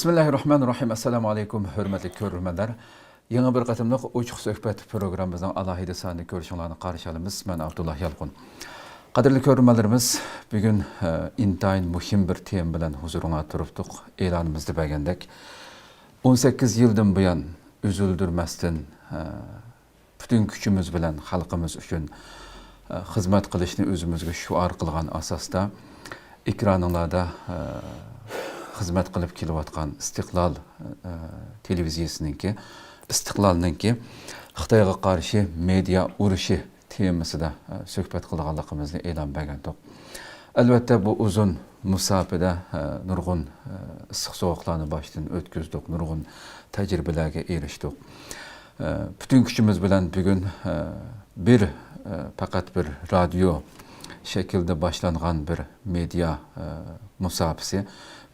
Bismillahirrahmanirrahim. Assalamu alaikum, hürmetli görürmenler. Yeni bir katımlık uçuk söhbet programımızın alahide sanı görüşünlerini karşılayalımız. Ben Abdullah Yalqun. Kadirli görürmenlerimiz, bugün intayın muhim bir tem bilen huzuruna turuptuk. Elanımızda bəgendek. 18 yıldan bu yan üzüldürmezden bütün küçümüz bilen halkımız üçün hizmet kılışını özümüzge şuar kılgan asasda ekranlarda hizmet kılıp kilovatkan İstiklal televiziyasınınki, İstiklal'nınki Xitayga karşı media uruşu teması da söhbet kılganlığımızı elan bəgendik. Elbette bu uzun musafede nurgun ısık soğuklarını baştan ötküzdük, nurgun tecrübelerge eriştik. Bütün küçümüz bilen bugün fakat bir radyo şekilde başlanğan bir media musafisi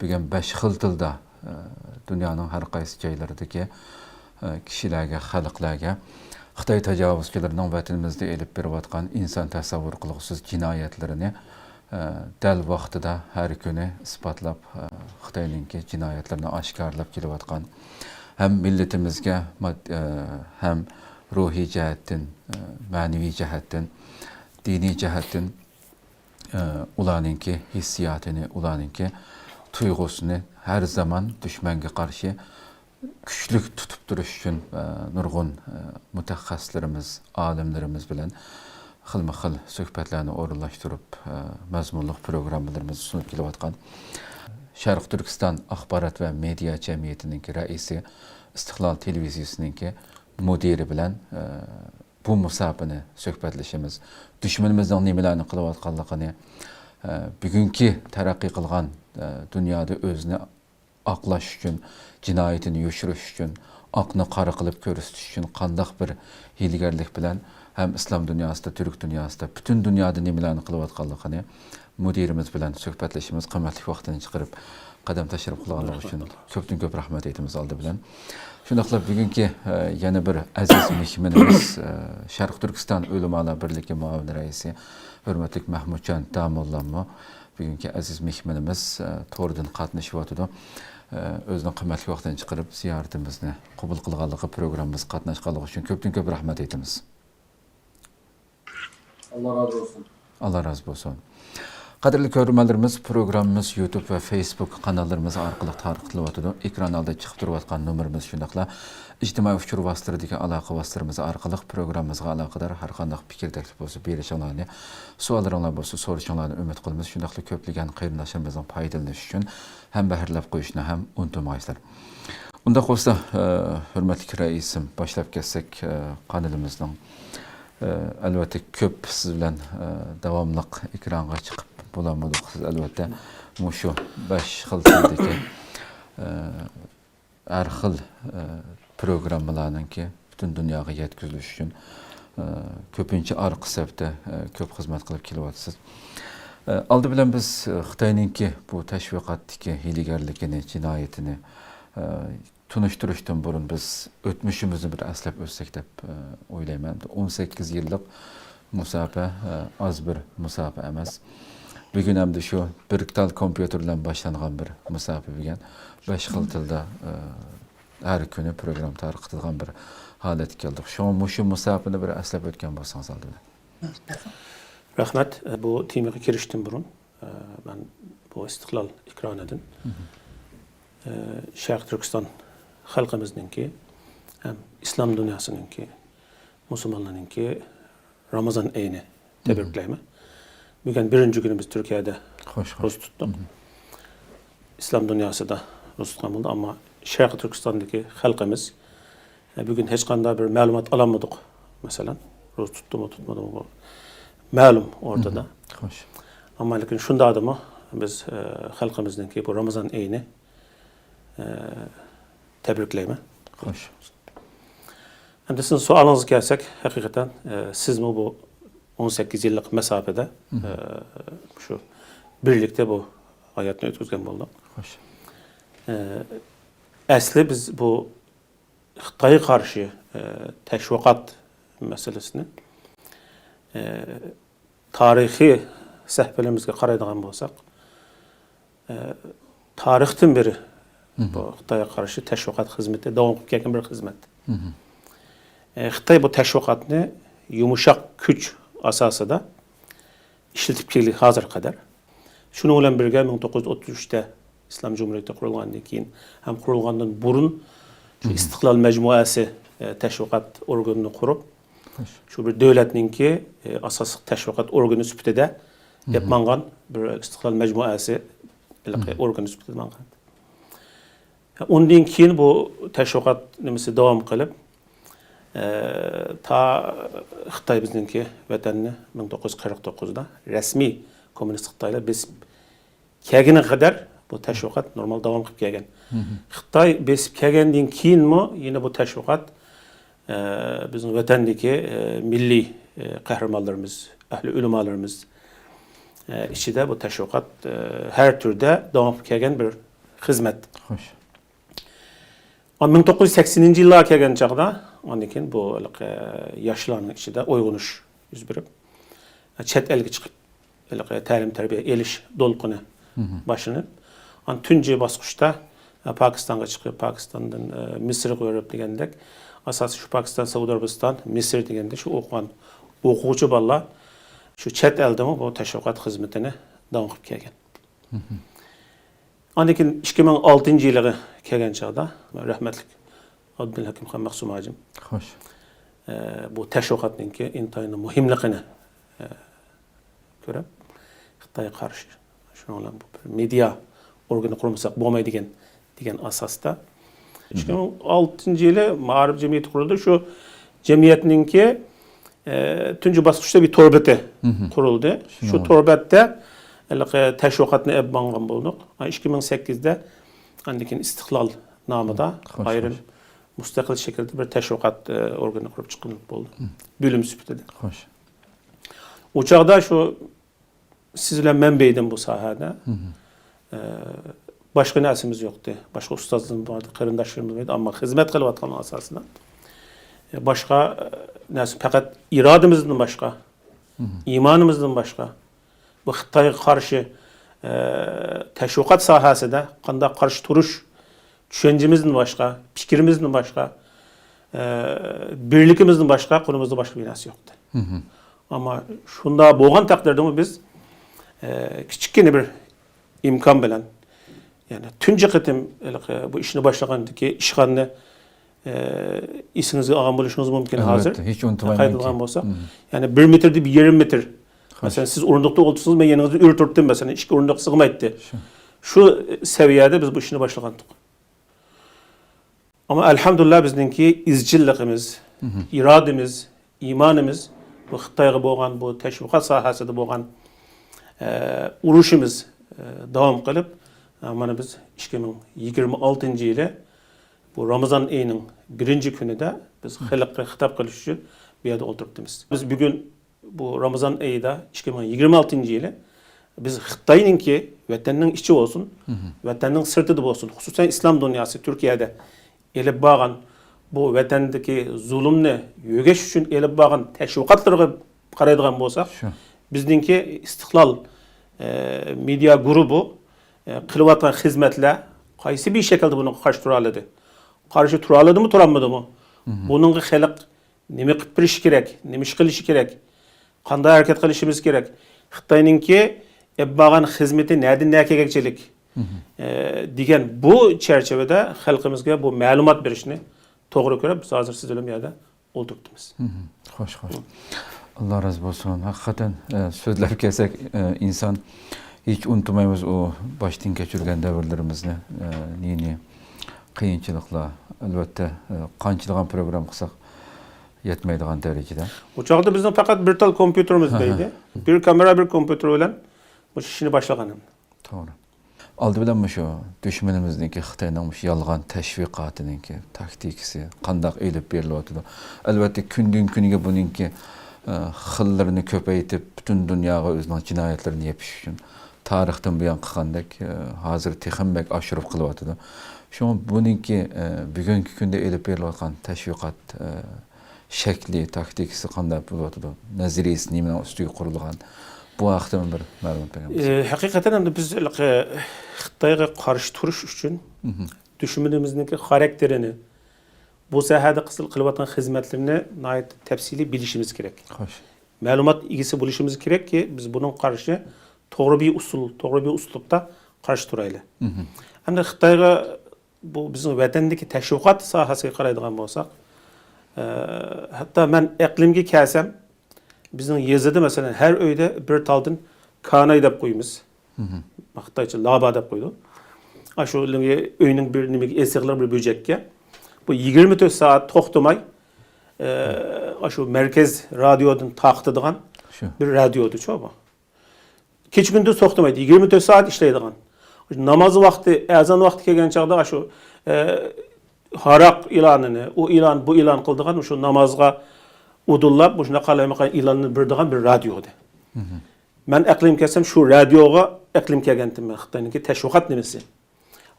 bugün 5 xil tilda dünyanın her qaysı joylaridagi kishilarga, xalqlarga Xitoy tajovuzchilarining vatanimizda elib berayotgan inson tasavvur qilg'usiz jinoyatlarini dal vaqtida har kuni isbotlab Xitoyninki jinoyatlarini oshkorlab kelayotgan hem milletimizga hem ruhiy jihatdan, ma'naviy jihatdan, diniy jihatdan ularninki hissiyatini, ularninki tuygusunu her zaman düşmenge karşı güçlük tutup duruş için nurgun mütehassislerimiz, alimlerimiz bilen xilma-xil söhbetlerini orunlaştırıp mazmunluq programlarımızı sunup kelayotgan Şarq Türkistan Axbarat ve Media Cemiyetininki reisi, İstiklal Televiziyasınınki müdiri bilen bu musabını söhbetleşimiz, düşmanımızdan nimelerini kılavatkanlıqını, bugünkü terakki kılgan dünyada özünü aqlaş üçün, cinayetini yoşuruş üçün, aqını qarı qılıp görüstüş üçün qandaq bir hiligerlik bilen hem İslam dünyasında, Türk dünyasında, bütün dünyada nimelerini kılavatkanlıqını müdirimiz bilen söhbetleşimiz, kıymetli vaxtını çıkarıp qadam taşırıp kılağanlığı üçün köptün köp rahmet etimiz aldı bilen. Şundaqla bugünkü yeni bir aziz mehmanimiz Şarq Türkistan Ulemalar Birligi muavin reisi hürmetlik Mahmudcan Damollanma bugünkü aziz mehmanimiz tordan qatnaşıvatıdı. Özünün kıymetli vaxtını çıkarıp ziyaretimizni qabul qılğanlığı programımız qatnaşqanlığı üçün köptün köp rahmet etimiz. Allah razı olsun. Allah razı olsun. Kadirli görürmenlerimiz programımız YouTube ve Facebook kanallarımız arqılıq tarqıtılıvatıdı. Ekran alda çıxıb duruyatqan numarımız şundaqla ictimai uçur vasıtırıdaki alaqa vasıtırımızı arqılıq programımızға alaqadar har qandaq fikir təklif bolsa berişinlarını, suallarınlar bolsa soruşunlarını ümid qılımız. Şundaqla köplügən qeyrindaşlarımızın faydalanışı üçün hem bəhirləb qoyuşuna hem unutmayızlar. Undaq olsa, hürmetlik reisim, başlap kessek kanalımızdan elbette köp siz bilen davamlıq ekranga çıxıb bulamadık. Siz elbette şu 5 xil tildeki her xil programmalarının ki bütün dünyaya yetkiziliş üçün köpünçe arqı səbdə köp xizmət qılıb kelayatsınız. Aldı bilen biz Xitayninki bu təşviqatdaki hiligerlikini, cinayetini tunuşturuşdan burun biz ötmüşümüzü bir əslab özsək deb oylayman. 18 yıllık musafə az bir musafə emas. Bugün hem de şu bir tal kompüterle başlanğan bir musafə bugün 5 xil tilda her günü program tarqıtılğan bir halet geldik. Şu musafəni bir əslab ötken bolsanız aldı. Rahmet, bu temiğe giriştim burun. Ben bu İstiklal ekran edin. Şarq Türkistan halkımızınki, hem İslam dünyasınınki, Müslümanlarınki Ramazan ayını tebrikleyme. Bugün birinci günümüz Türkiye'de Rus tuttuk. İslam dünyası da Rus tutkan oldu ama Şarq Türkistan'daki halkımız bugün hiç kanda bir malumat alamadık mesela. Rus tuttu mu tutmadı mı? Malum ortada. Ama lakin şunda adımı biz halkımızınki bu Ramazan ayını tebrikleyme. Hoş. Hem de sizin sualınızı gelsek, hakikaten siz mi bu 18 yıllık mesafede şu birlikte bu hayatını ötküzgen oldu. Hoş. Asli biz bu Xitay'a karşı teşvikat meselesini tarihi səhifələrimizə qaraydıgan bolsaq, tarixdən beri Bu Xitoyga qarshi tashviqot xizmati davom qilib kelgan bir xizmat. Xitoy bu tashviqotni yumshoq kuch asosida ishlatib keldi hozirga qadar. Shuning bilan birga 1933da İslam Cumhuriyeti qurilgandan keyin ham qurilgandan burun shu Istiqlol majmuasi tashviqot organini qurib, shu bir davlatninki asosiy tashviqot organi sifatida yapmangan bir Istiqlol majmuasi organi sifatida mangan. Ondan keyin bu tashviqot nimasi davom qilib, ta Xitoy bizningki vatanni 1949da rasmiy kommunist Xitoylar besib kelguniga qadar bu tashviqot normal davom qilib kelgan. Xitoy besib kelgandan keyinmi yine bu tashviqot bizim vatandagi milliy qahramonlarimiz, ahli ulamolarimiz ichida bu tashviqot har turda davom qilib kelgan bir xizmat. Xo'sh. 1980-yillarga kelgan chaqda, ondan keyin bu yoshlarning ichida uyg'unish yuz berib, chet elga chiqib, ta'lim tarbiya elish to'lqini boshlanib, tunji bosqichda Pokistonga chiqib, Pokistondan Misrga o'rib degandek, asosiy shu Pokiston, Saudiya Arabiston, Misr deganda shu o'qigan o'quvchi bolalar shu chet elda bu tashviqot xizmatini davom qilib kelgan. Ondan keyin 2006-yilga kelgan chaqda rahmatli Abdulhakim Xon Maqsum hojim Xo'sh. bu tashviqotninki intayin muhimligini ko'rib, Xitoyga qarshi shunga bilan media organi qurmasak bo'lmaydigan degan asosda 2006-yili Ma'arif jamiyati qurildi. Shu jamiyatninki tunji bosqichda bir torbati qurildi. Shu torbatda tashviqotni olib borgan bo'ldik. 2008da andikin Istiqlol nomida ayrim mustaqil shaklda bir tashviqot organi qurib chiqilib bo'ldi. Bo'lim sifatida. Xo'sh. O çağda şu siz bilan men beydim bu sahada. Başka nersimiz yoktu. Başka ustazlığımız vardı, qarindoshlarimiz vardı ama hizmet qilayotgan asasında. Başka nersi fakat irademizden başka, imanımızdan başka bu Xitoyga qarshi tashviqot sohasida qanday qarshi turish düşüncemizden başka, fikrimizden başka, birlikimizden başka, konumuzda başka bir narsa yoktu. Ama şunda bo'lgan taqdirda biz kichikgina bir imkon bilan yani tunji qitim bu ishni boshlagandiki ishxonni esingizga olgan bo'lishingiz mumkin hozir. Hiç unutmayman. Qaytilgan bo'lsa, yani 1 metr deb 1,5 metr. Mesela siz o'rindiqda o'tirsangiz, men yaningizda ur turdim mesela, ikki o'rindiq sig'maydi. Shu saviyada biz bu ishni boshlagandik. Ama elhamdülillah bizningki izchilligimiz, irodamiz, imonimiz bu Xitoyga bo'lgan bu tashviqot sohasida bo'lgan urushimiz davom qilib, mana biz 2026-yili bu Ramazon oyining 1-kunida biz xalqqa xitob qilish uchun bu yerda o'tiribmiz. Biz bugun bu Ramazon oyida 2026-yili biz Xitoyninki vatanning ichi bo'lsin, vatanning sirtida bo'lsin, xususan islom dunyosi Turkiyada elib borgan bu vatandagi zulmni yo'gash uchun elib borgan tashviqotlarga qaraydigan bo'lsak, bizningki Istiqlol media guruhi qilayotgan xizmatlar qaysi bir shaklda buni qarshi tura oladi? Qarshi tura oladimi, turolmadimi? Buningga xalq nima qilib berish kerak, nima ish qilish kerak, qanday harakat qilishimiz kerak? Xitoyninki olib borgan xizmati nerdan kerakchilik degan bu çerçevede xalqimizga bu ma'lumot berishni to'g'ri ko'rib, biz hozir siz bilan bu yerda o'tiribmiz. Xo'sh, xo'sh. Allah razı olsun. Hakikaten sözler kelsak insan hiç unutmaymiz o baştan geçirgen davrlarımızı. Nini qiyinchiliklar, albatta qanchilgan program qilsak yetmaydigan darajada. O çağda bizning faqat bir tal kompüterimiz deydi. Bir kamera, bir kompüter bilan bu ishni boshlaganim. To'g'ri. Aldı bilan shu düşmanimizniki Xitoyning shu yolg'on tashviqotiniki, taktikasi qanday elib berilyapti. Albatta kundan kuniga buningki xillarni ko'paytib butun dunyoga o'zining jinoyatlarini yepish uchun tarixdan buyon qilgandek hozir texambek oshirib qilyapti. Shunga buningki bugungi kunda elib berilayotgan tashviqot shakli, taktikasi qanday bo'lyapti? Nazariyasi nima ustiga qurilgan? Bu haqda bir ma'lumot beramiz. Haqiqatan ham biz Xitoyga qarshi turish uchun düşmanımızdaki karakterini, bu sahada kılıp hizmetlerini nayet tefsili bilişimiz gerek. Hoş. Malumat ilgisi buluşumuz gerek ki biz bunun karşı doğru bir usul, doğru bir uslupta karşı duraylı. Hem de Xitayga bu bizim vatandaki teşvikat sahasına qaraydigan bolsak, hatta ben iklimge kelsem bizim Yezide mesela her öyde bir taldan kanay dep koyumuz. Xitaycha laba dep koydu. Aşu öyünün bir nimek esiqlar bir böcekke. Bu 24 saat toxtamay aşu merkez radyodan taqtıdığan bir radyodu çoğu. Keç gündüz toxtamaydı. 24 saat işleydiğan. Namaz vakti, ezan vakti kelgen çağda aşu harak ilanını, o ilan bu ilan kıldığan şu namazga udullab, bu şuna qalaymaqa ilanını birdiğan bir radyodu. Ben eklim kelsem şu radyoga eklim kelgendim ben. Xitayninki teşviqat nimesi.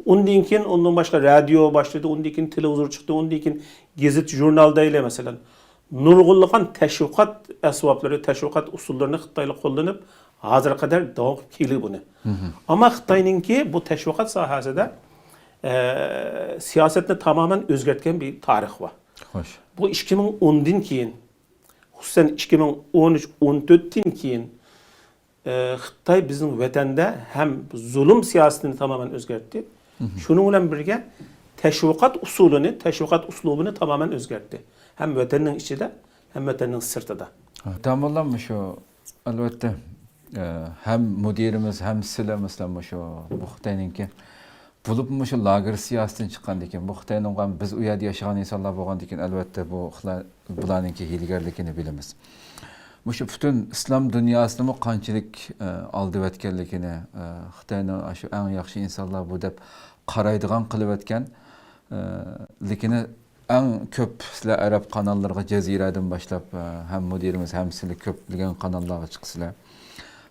Ondan keyin ondan başka radyo başladı, ondan keyin televizor çıktı, ondan keyin gazet jurnalda ile mesela nurgulluğun teşviqat asbabları, teşviqat usullerini Xitaylı kullanıp hazır kadar devam kili bunu. Ama Xitayninki bu teşviqat sahasında siyasetini tamamen özgertken bir tarih var. Hoş. Bu 2010'dan keyin, hususen 2013-14'ten keyin Xitay bizim vatanda hem zulüm siyasetini tamamen özgertti. Şunun bilen birge teşviqat usulünü, teşviqat uslubunu tamamen özgertti. Hem vatanın içinde hem vatanın sırtında. Tamamlanmış o. Elbette hem müdirimiz hem silemizden şu bu Xitayninki bulup mu şu lager siyasetin çıkan diken bu Xitayning biz u yerda yaşagan insanlar bolgan diken elbette bu bularninki hilgerlikini bilemiz. Şu bütün İslam dünyasını mı qanchalik aldı etkenlikini Xitayning şu en yaxshi insanlar bu dep qaraydigan qilib etken lekini en köp sizler Arap kanallarga Ceziradan başlap hem müdirimiz hem sizler köp bilgen kanallarga çıksızlar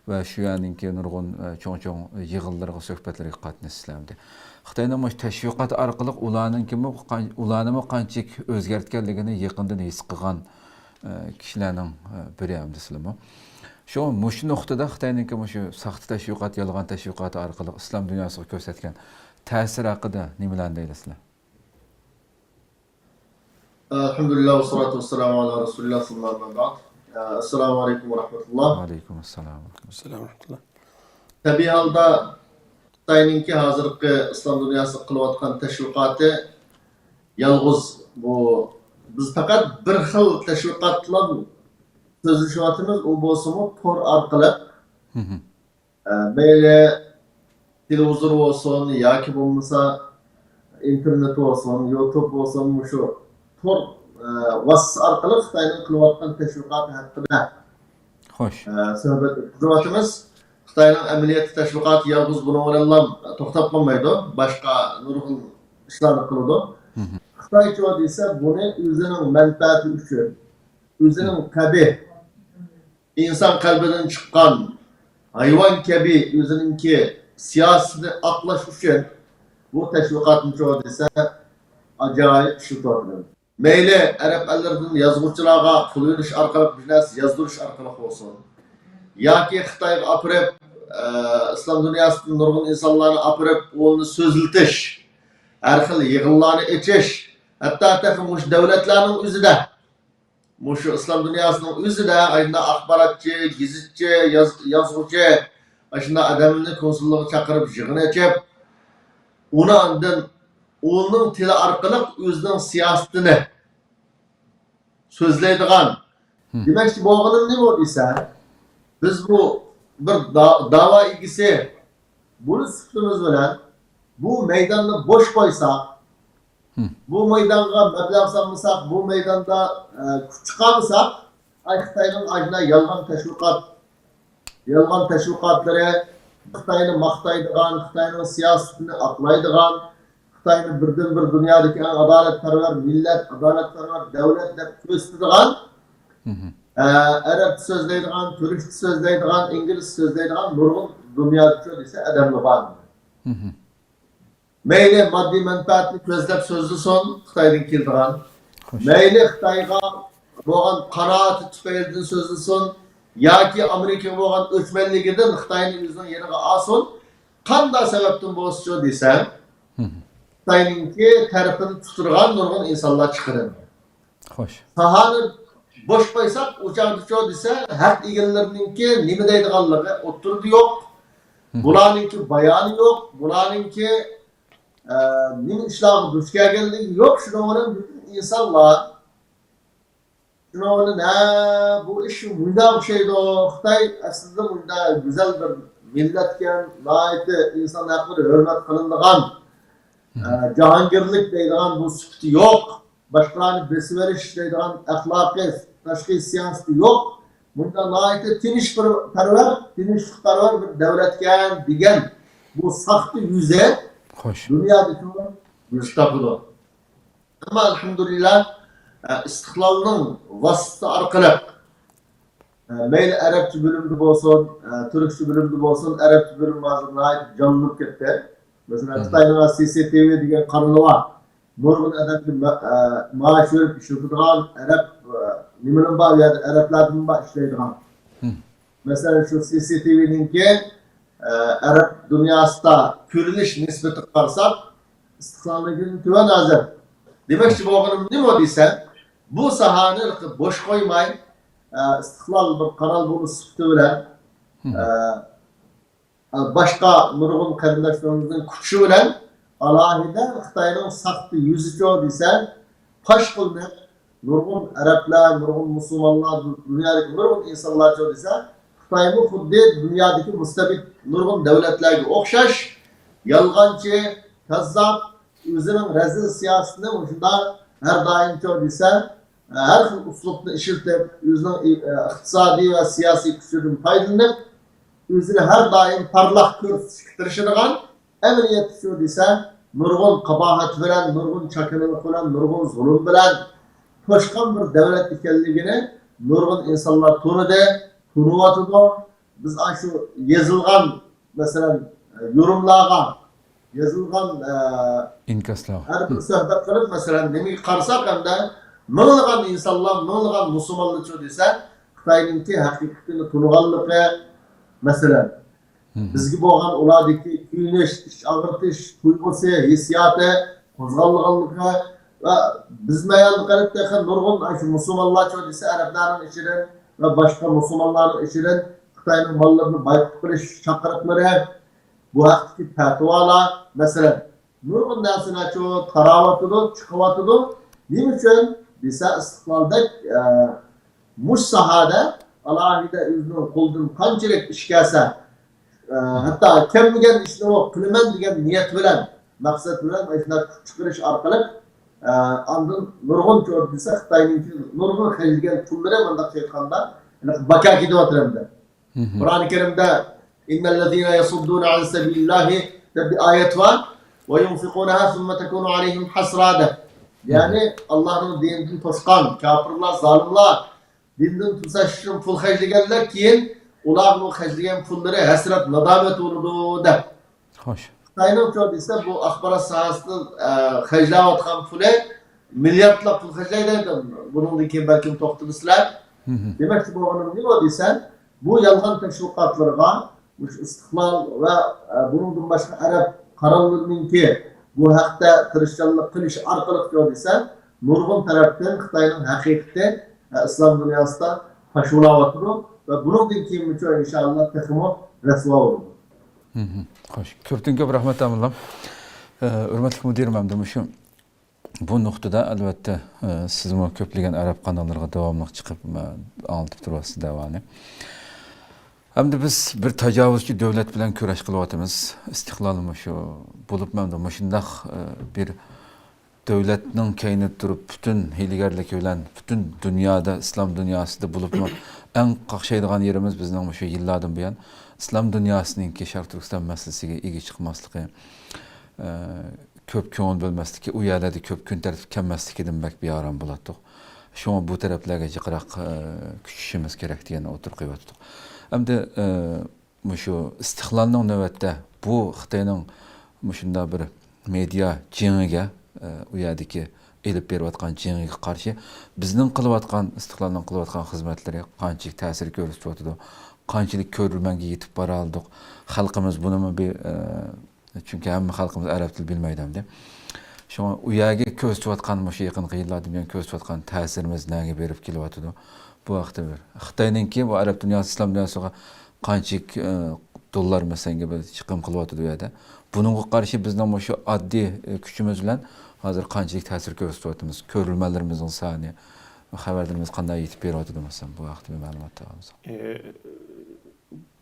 ve şu yaninki nurgun çoğun yığıllarga söhbetlerge qatnaşsızlardı. Xitayning şu teşviqat arqali ularni qanchalik özgertkenligini yaqindan his qilgan kişilerning biri hamdisizlarmi. Şu nuqtada Xitayninki şu saxta teşviqat, yolg'on teşviqat arqali islom dunyosiga ko'rsatgan ta'sir haqida nimalarni deylasizlar? Elhamdülillah ve salatu ve selamu ala Resulillah sallallahu aleyhi ve sellem. Esselamu aleyküm ve rahmetullah. Aleyküm selam. Selam rahmetullah. Tabii halda Xitayninki hazırki İslam dünyası kılıvatkan teşviqatı yalğız bu biz fakat bir xil teşviqatla sözleşivatımız o bolsumu tor arqılı böyle televizor olsun yoki bo'lmasa internet olsun, YouTube olsun şu tor vas arqılı Xitayning qilayotgan teşviqatı haqida Hoş. söhbet qilamiz. Xitayning amaliyot teşviqatı yalğız bunu bilan to'xtab qolmaydi. Boshqa nurg'un ishlarni qiladi. Xitoycha desa buni o'zining manfaati uchun, o'zining qabih inson qalbidan chiqqan hayvon kabi o'zininki siyosatini aqlash uchun bu teşviqatni desa ajoyib ish qiladi. Mayli arab ellerden yazgıçılarga pul verish orqali biznes yazdirish orqali olsun. Yoki Xitoyga apirib islom dunyosining nurg'un insonlarni apirib onu so'zlitish, har xil yig'inlarni echish, hatto mush davlatlarning o'zida, mush islom dunyosining o'zida ayna axborotchi, gazetchi, yozuvchi, ashuna odamni konsullikka chaqirib yig'in echib, uni ondan onun tili orqali o'zining siyosatini so'zlaydigan. Demakchi bo'lganim nima desa, biz bu bir dava ilgisi bunu sıktığımız bilen bu meydanı boş koysak, bu meydanda meblag salmasak, bu meydanda çıkarmasak, Xitayning ajna yalgan teşviqatları, Xitayni maqtaydigan, Xitayning siyosatini aqlaydigan, Xitayni birden bir dünyadaki en adaletperver millet, adaletperver devlet deb ko'rsatadigan Arap sözleydigan, Türk sözleydigan, İngiliz sözleydigan nurg'un dunyoda desa adamlar bor. Mayli moddiy manfaatni ko'zlab so'zlasin Xitoydan keldigan. Mayli Xitoyga bo'lgan qanoati tufaylidan so'zlasin yoki Amerikaga bo'lgan o'chmanligidan Xitoyning o'zining yeriga olsin. Qanday sababdan bo'lsa desa, Xitoyninki tarafini tuturgan nurg'un insonlar chiqadi. Xo'sh. Sahani boş qo'ysak, o'chaqdicho desa, haq egalarininki nima deydiganligi o'tirdi yo'q. Bularninki bayoni yo'q, bularninki nima ishlarga duch kelganligi yo'q. Shuning bilan insonlar shuni bu ish bunda o'xshaydi. Xitoy aslida bunda go'zal bir millatga, noiti inson haqida hurmat qilinadigan jahongirlik deydigan bu sifati yo'q. Başkalarını besiveriş deydigan axloqiy tashqi siyosati yo'q. Bunda noiti tinchlikparvar bir davlatgan degan bu saxta yuzi Xo'sh. dunyoda yuz topadi. Ammo alhamdulillah istiqlolning vasitasi orqali mayli arabcha bilimli bo'lsin, turkcha bilimli bo'lsin, arabcha bilim hozir noiti jonlanib ketdi. Masalan, Xitoyning CCTV degan kanali var. Nurg'un adamki maaş verip işletidigan Arap nimalar bor ya Araplardan bor ishlaydigan. Mesela şu CCTV'ninki Arap dünyasida ko'rilish nisbati qarasak istiqlolligini tuvan hozir. Demakchi bo'lganim nima desa, bu sahani bo'sh qo'ymay istiqlol bir kanal bo'lish sifati bilan boshqa nurg'un qarindoshlarimizning kuchi bilan alohida Xitoyning saxta yuzicho desa, pash qilib nurg'un arablar, nurg'un musulmonlar, dunyodagi nurg'un insonlarcho desa, Xitoyni xuddi dunyodagi mustabid nurg'un davlatlarga o'xshash yolg'onchi, kazzab, o'zining razil siyosatini shunda har doimcho desa, har xil uslubni ishlatib, o'zining iqtisodiy va siyosiy kuchidan foydalanib, o'zini har doim parlaq ko'rsatishga tirishadigan amaliyat shu desa, nurg'un qabohat bilan, nurg'un chakanilik bilan, nurg'un zulm bilan to'shqan bir davlat ekanligini nurg'un insonlar tunuvatidi. Biz shu yozilgan, masalan, yorumlarga yozilgan inkaslar. Har bir suhbat qilib, masalan, nimaga qarasak hamda minglagan insonlar, minglagan musulmonlar desa, Xitoyninki haqiqatini tunuganligi, masalan, bizga bo'lgan ulardagi kuyinish, ish og'irtish, tuyg'usi, hissiyoti, qo'zg'alganligi va bizmayan qarabda nurg'un shu musulmonlar desa, arablarning ichidan va boshqa musulmonlarning ichidan Xitoyning mollarini boyqut qilish chaqiriqlari, bu haqdagi fatvolar, masalan, nurg'un narsalar tarovatida chiqyotidi. Nima uchun desa, istiqlolda mush sahada alohida o'zining qo'ldan qanchalik ish kelsa, hatta kelmagan ishni qilaman degan niyat bilan, maqsad bilan shunday chiqarish orqali andın nurg'un desa, Xitoyning nurg'un xaylgan pullari bunday aytganda baka ketyapti. Qur'oni Karimda innallazina yasudduna an sabilillahi deb bir oyat var. Ve yunfikunaha thumma takunu alayhim hasrada. Yani Allah'ın dinini to'sqan kafirlar, zalimlar dindan tusash uchun pul xarjlaganlar, keyin ular bu xarjlagan pullari hasrat, nadomat bo'ladi deb. Xo'sh. Xitoyning desa, bu axborot sohasida xarjlayotgan puli milliardlab pul xarjlaydi. Bundan keyin balkim to'xtalsizlar. Demakchi bo'lganim nima desa, bu yolg'on tashviqotlarga istiqlol va bundan boshqa arab qarorlarininki bu haqda tirishchilik qilish orqali desa, nurg'un tarafdan Xitoyning haqiqati islom dunyosida pashvolayotdi va bundan keyin inshaalloh texmo rasvo bo'ladi. Xo'sh. Ko'pdan ko'p rahmat amillam. Hurmatli mudirim hamda shu bu nuqtada albatta sizmi ko'plagan arab kanallarga davomli chiqib anlatib turasiz davoni. Hamda biz bir tajovuzchi davlat bilan kurash qilyapmiz. Istiqlolimiz shu bo'lib hamda shundaq bir davlatning kaynib turib butun hiylagarlik bilan butun dunyoda, islom dunyosida bo'libmi eng qaqshaydigan yerimiz bizning shu yillardan buyon islom dunyosininki Sharq Turkiston masalasiga ega chiqmasligi, ko'p ko'ngil bo'lmasligi, u yerlarda ko'p kun tartib kelmasligidan bak bearam bo'ladi. Shunga bu taraflarga jiqroq kuchishimiz kerak degan o'tirib qo'yatdik. Hamda shu istiqlolning navbatda bu Xitoyning shunda bir media jengiga, u yerdagi elib berayotgan jengiga qarshi bizning qilayotgan istiqlolning qilayotgan xizmatlari qanchalik ta'sir ko'rsatyapti, qanchalik ko'rilmanga yetib bora oldik. Xalqimiz buni chunki hamma xalqimiz arab til bilmaydi hamda. Şoňa uyaga köz tutgan şu ýakynky ýyllarda bilen köz tutgan täsirimiz näge berip kelyapdy? Bu wagtda bir. Xitaynyňki bu Arap dünýäsi, İslam dünýäsiga kançyk dollar meselem gibi çykym kılwatydy bu ýerde. Bununğa garşy bizden şu addi küçümüz bilen hazır kançyk täsir gösterýärmiz. Körülmelerimizin sany, haberlerimiz kanday ýetip berýärdi meselem bu wagtda bir maglumat tapamyz.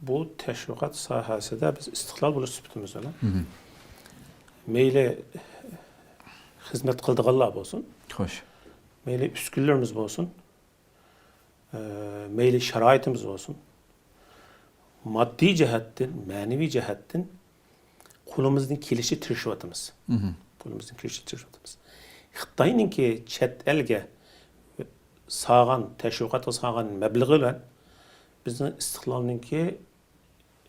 Bu teşviqat sahasida biz istiqlal boluş sübütimiz bilen. Meýle hizmet kıldyganlar bolsun. Hoş. Meýle üskünlerimiz bolsun. Meýle şaraitimiz bolsun. Maddi jihatdan, manevi jihatdan kulumuzdan kilişi tirişýatymyz. Kulumuzdan kilişi tirişýatymyz. Xitaynyňki çet elge sağan, teşviqatga sağan mebleği bilen bizning istiqlalnyňki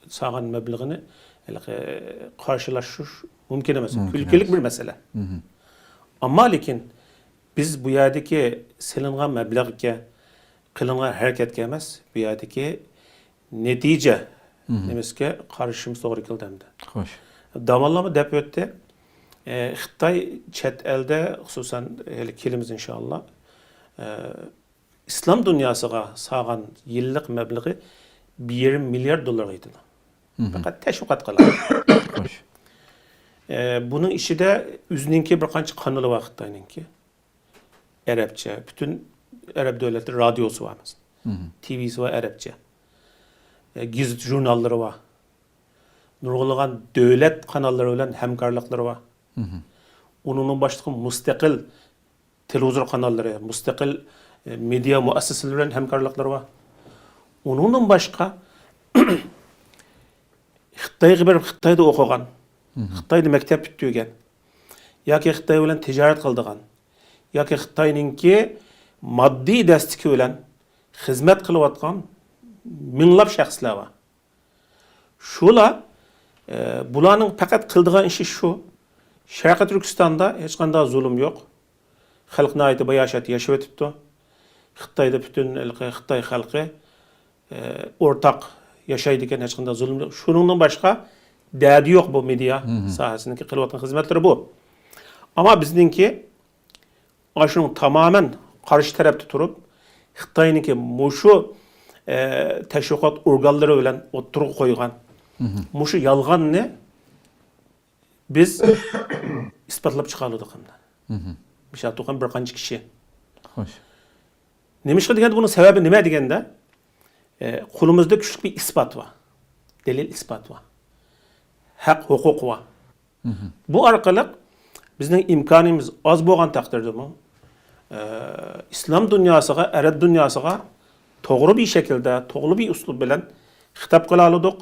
sağan mebleğini karşılaşır mümkün emas. Külkilik bir mesele. Amma lekin biz bu ýerdeki selingan mebleğge kılıngan hareketge emas, bu ýerdeki netije nemeske karşımız doğru kildimdi. Hoş. Damallama dep ötdi. Xitay çet elde hususan kelimiz inşallah İslam dünýasyga sağan ýyllyk mebleği 1 milyar dolar ýydy. Fakat teşviqat kılan. Hoş. Bunun içinde üzününki bir kança kanalı var Xitaynyňki. Arapça, bütün Arap devletleri radyosu var mesela. TV'si var Arapça. Gizli jurnalları var. Nurgulagan devlet kanalları bilen hemkarlıkları var. Onunun başlığı müstakil televizyon kanalları, müstakil medya müesseseleri bilen hemkarlıkları var. Onunun başka Xitayga berip Xitayda okugan, Xitayda mektep bitýärgen, ýa-ki Xitay bilen tijaret kıldygan, ýa-ki Xitaynyňki maddi destiki bilen hizmet kılıp minlap şahslar var. Şula bularning fakat kıldygan işi şu, Şarkı Türkistan'da hiç kanda zulüm yok. Halk naiti bayaşat yaşap etipdi. Xitayda bütün Xitay halkı ortak yaşaydiken hiç kanda zulüm yok. Şunundan başka derdi yok bu medya sahasındaki kılıp hizmetleri bu. Ama bizninki şunun tamamen karşı tarafta turup Xitaynyňki muşu teşviqat organları bilen oturup koygan muşu yalganny biz ispatlap çıkarladık hem de. Misal tokan bir kançı kişi. Hoş. Nemişe degende bunun sebebi nime degende? Kulumuzda küçük bir ispat var. Delil ispat var. Hak, hukuk var. Bu arkalık bizning imkanımız az bolgan takdirde mi? İslam dünýasyga, Arab dünýasyga toğru bir şekilde, toğru bir uslub bilen hitap kılalydyk.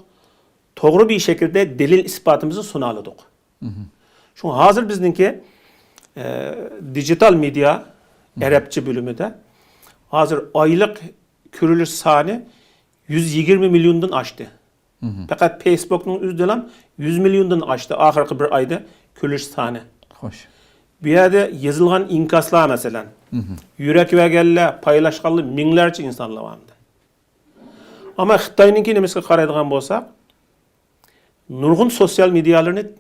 Toğru bir şekilde delil ispatımızı sunalydyk. Şu hazır bizninki dijital medya Arapça bölümünde hazır aylık körülüş sani 120 milyondan aştı. Fakat Facebook'un üzdülen 100 milyondan aştı ahirki bir ayda körülüş sani. Hoş. Bir yerde yazılgan inkaslar mesela. Yürek ve gelle paylaşkanlı minlerce insanlar var. Ama Xitaynyňki nemesge karaydigan bolsak, nurgun sosyal medyalarını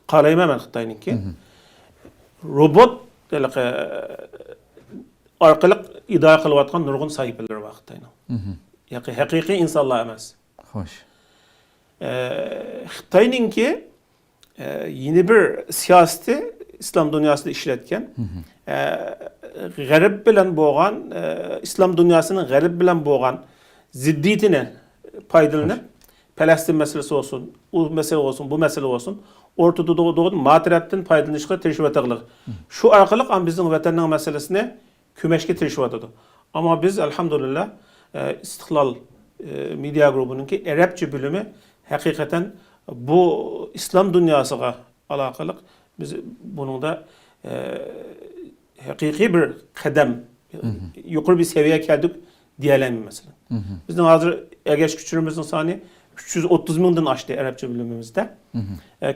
qaraýman men Xitaynyňki. Robot arkalyk iddia kılıp atgan nurgun sahipeler var Xitaynyň. Ýa-ki hakyky insanlar emas. Hoş. Xitaynyňki yeni bir siyaseti İslam dünýasynda işletken, garip bilen bolgan, İslam dünýasynyň garip bilen bolgan ziddiyetine paýdalanyp, Palestin meselesi olsun, o mesele olsun, bu mesele olsun, Orta Doğu'nun matrapdan paýdalanýarga tirişip ataglyk. Şu arkalyk am bizning watannyň meselesine kömeşke tirişip atady. Ama biz elhamdülillah İstiqlal Media Grubu'nunki Arapça bölümü hakikaten bu İslam dünýasyga alakalyk biz bunun da hakiki bir kadem, yukarı bir seviyeye geldik diyelim mesela. Bizden hazır egeç küçürümüzün sani 330 mindən aştı Arapça bölümümüzde.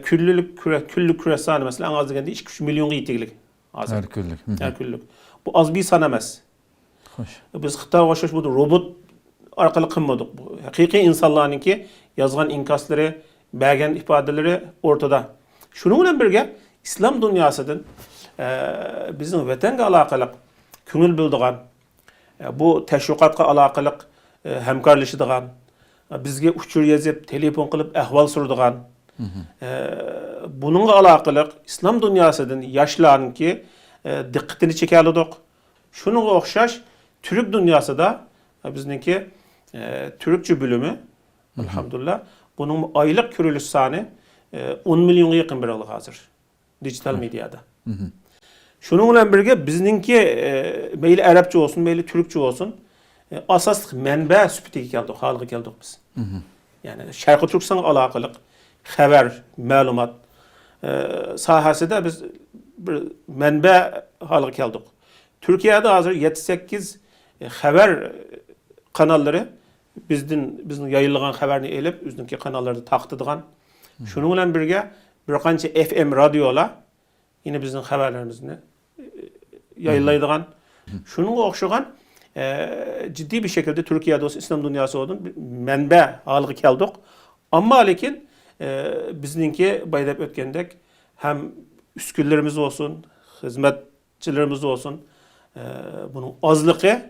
Küllük küresani mesela en az degende 2 milyon ýetiglik. Her küllük. Her küllük. Bu az bir san emas. Hoş. Biz Xitay başlaş bu robot arkaly kılmadyk. Bu hakiki insanlarınki yazgan inkasları, bergen ifadeleri ortada. Şunun bilen birge İslam dünyasının bizim vatanla alakalı köngül bildiğin, bu teşviqatga alakalı hemkarlaşıdığan, bizge uçur yazıp, telefon kılıp ahval sorduğan, bununla alakalı İslam dünyasının yaşlarının ki dikkatini çekerdik. Şunun okşaş Türk dünyası da bizimki Türkçe bölümü elhamdülillah bunun aylık körülüş sani 10 milyona yakın bir alık hazır dijital medyada. Şunun bilen birge bizninki meyli Arapça olsun, meyli Türkçe olsun asas menba süpüteki geldik, halığı geldik biz. Yani Şarkı Türkistan alakalı haber, malumat sahasında biz bir menba halığı geldik. Türkiye'de hazır 7-8 haber kanalları bizden yayılgan haberini elip bizninki kanallarda taqtıdığan. Şunun bilen birge bir qancha FM radiolar yine bizning haberlerimizni yayınlaydigan. Şunun okşagan ciddi bir şekilde Türkiye'de olsun, İslam dünyası olsun menba halığı keldik. Ama lekin bizninki baydap ötkendek hem üsküllerimiz olsun, hizmetçilerimiz olsun bunun azlığı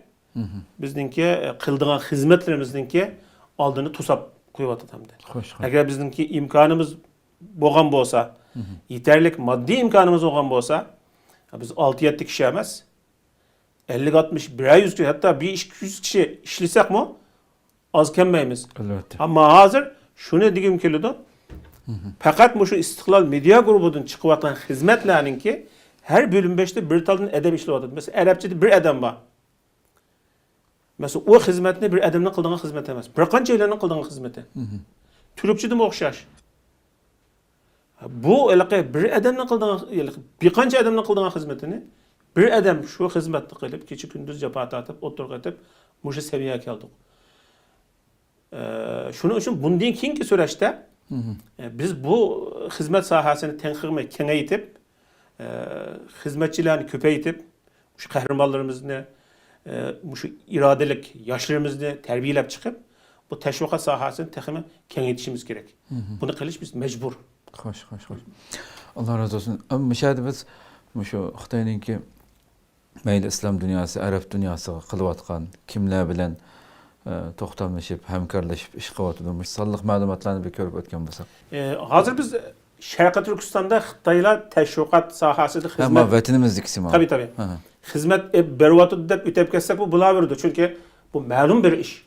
bizninki kıldığan hizmetlerimizdinki aldığını tusap koyuvatıdı hem de. Eğer bizninki imkanımız boğan bolsa, yeterlik maddi imkanımız boğan bolsa, biz 6-7 kişi emez, 50-60, 100 kişi, hatta 200 kişi işlisek mi az kemmeyimiz. Ama hazır şunu digim kelidi, fakat şu İstiklal Medya grubunun çıkıvatan hizmetlerinin ki her bölüm 5'te bir talın edeb işliyordu. Mesela Arapçada bir edem var. Mesela o hizmetini bir adamın kıldığına hizmet emez. Bir qancha eylenin kıldığına hizmeti. Türkçede mi okşaş? Bu elaqe bir adamın kıldığına, bir qancha adamın kıldığına hizmetini bir adam şu hizmetni qilib, kecha kunduz japat atıp, oturuq etib, muşu seviyeye keldik. Şunun için bundan keyingi süreçte biz bu hizmet sahasını tenqimi kengaytip, hizmetçilerini köpeytip, şu kahramanlarımızı şu iradelik yaşlarımızı terbiyelep çıkıp bu teşviqat sahasını texmi kengaytishimiz gerek. Bunu qilish biz mecbur. Xoş. Allah razı olsun. Ama müşahede biz şu Xitoyninki mayli İslam dünyası, Arap dünyası qılıvatqan kimler bilen to'xtamlashib, hamkorlashib ish qilyotgan sonliq ma'lumotlarni bir ko'rib o'tgan bo'lsak. Hozir biz Sharqiy Turkistonda Xitoylar teşviqat sahasida hizmet. Ama vatanimizdeki mi? Tabii. Hizmet beryapti deb o'tib ketsak bu bo'laverdi. Chunki bu ma'lum bir ish.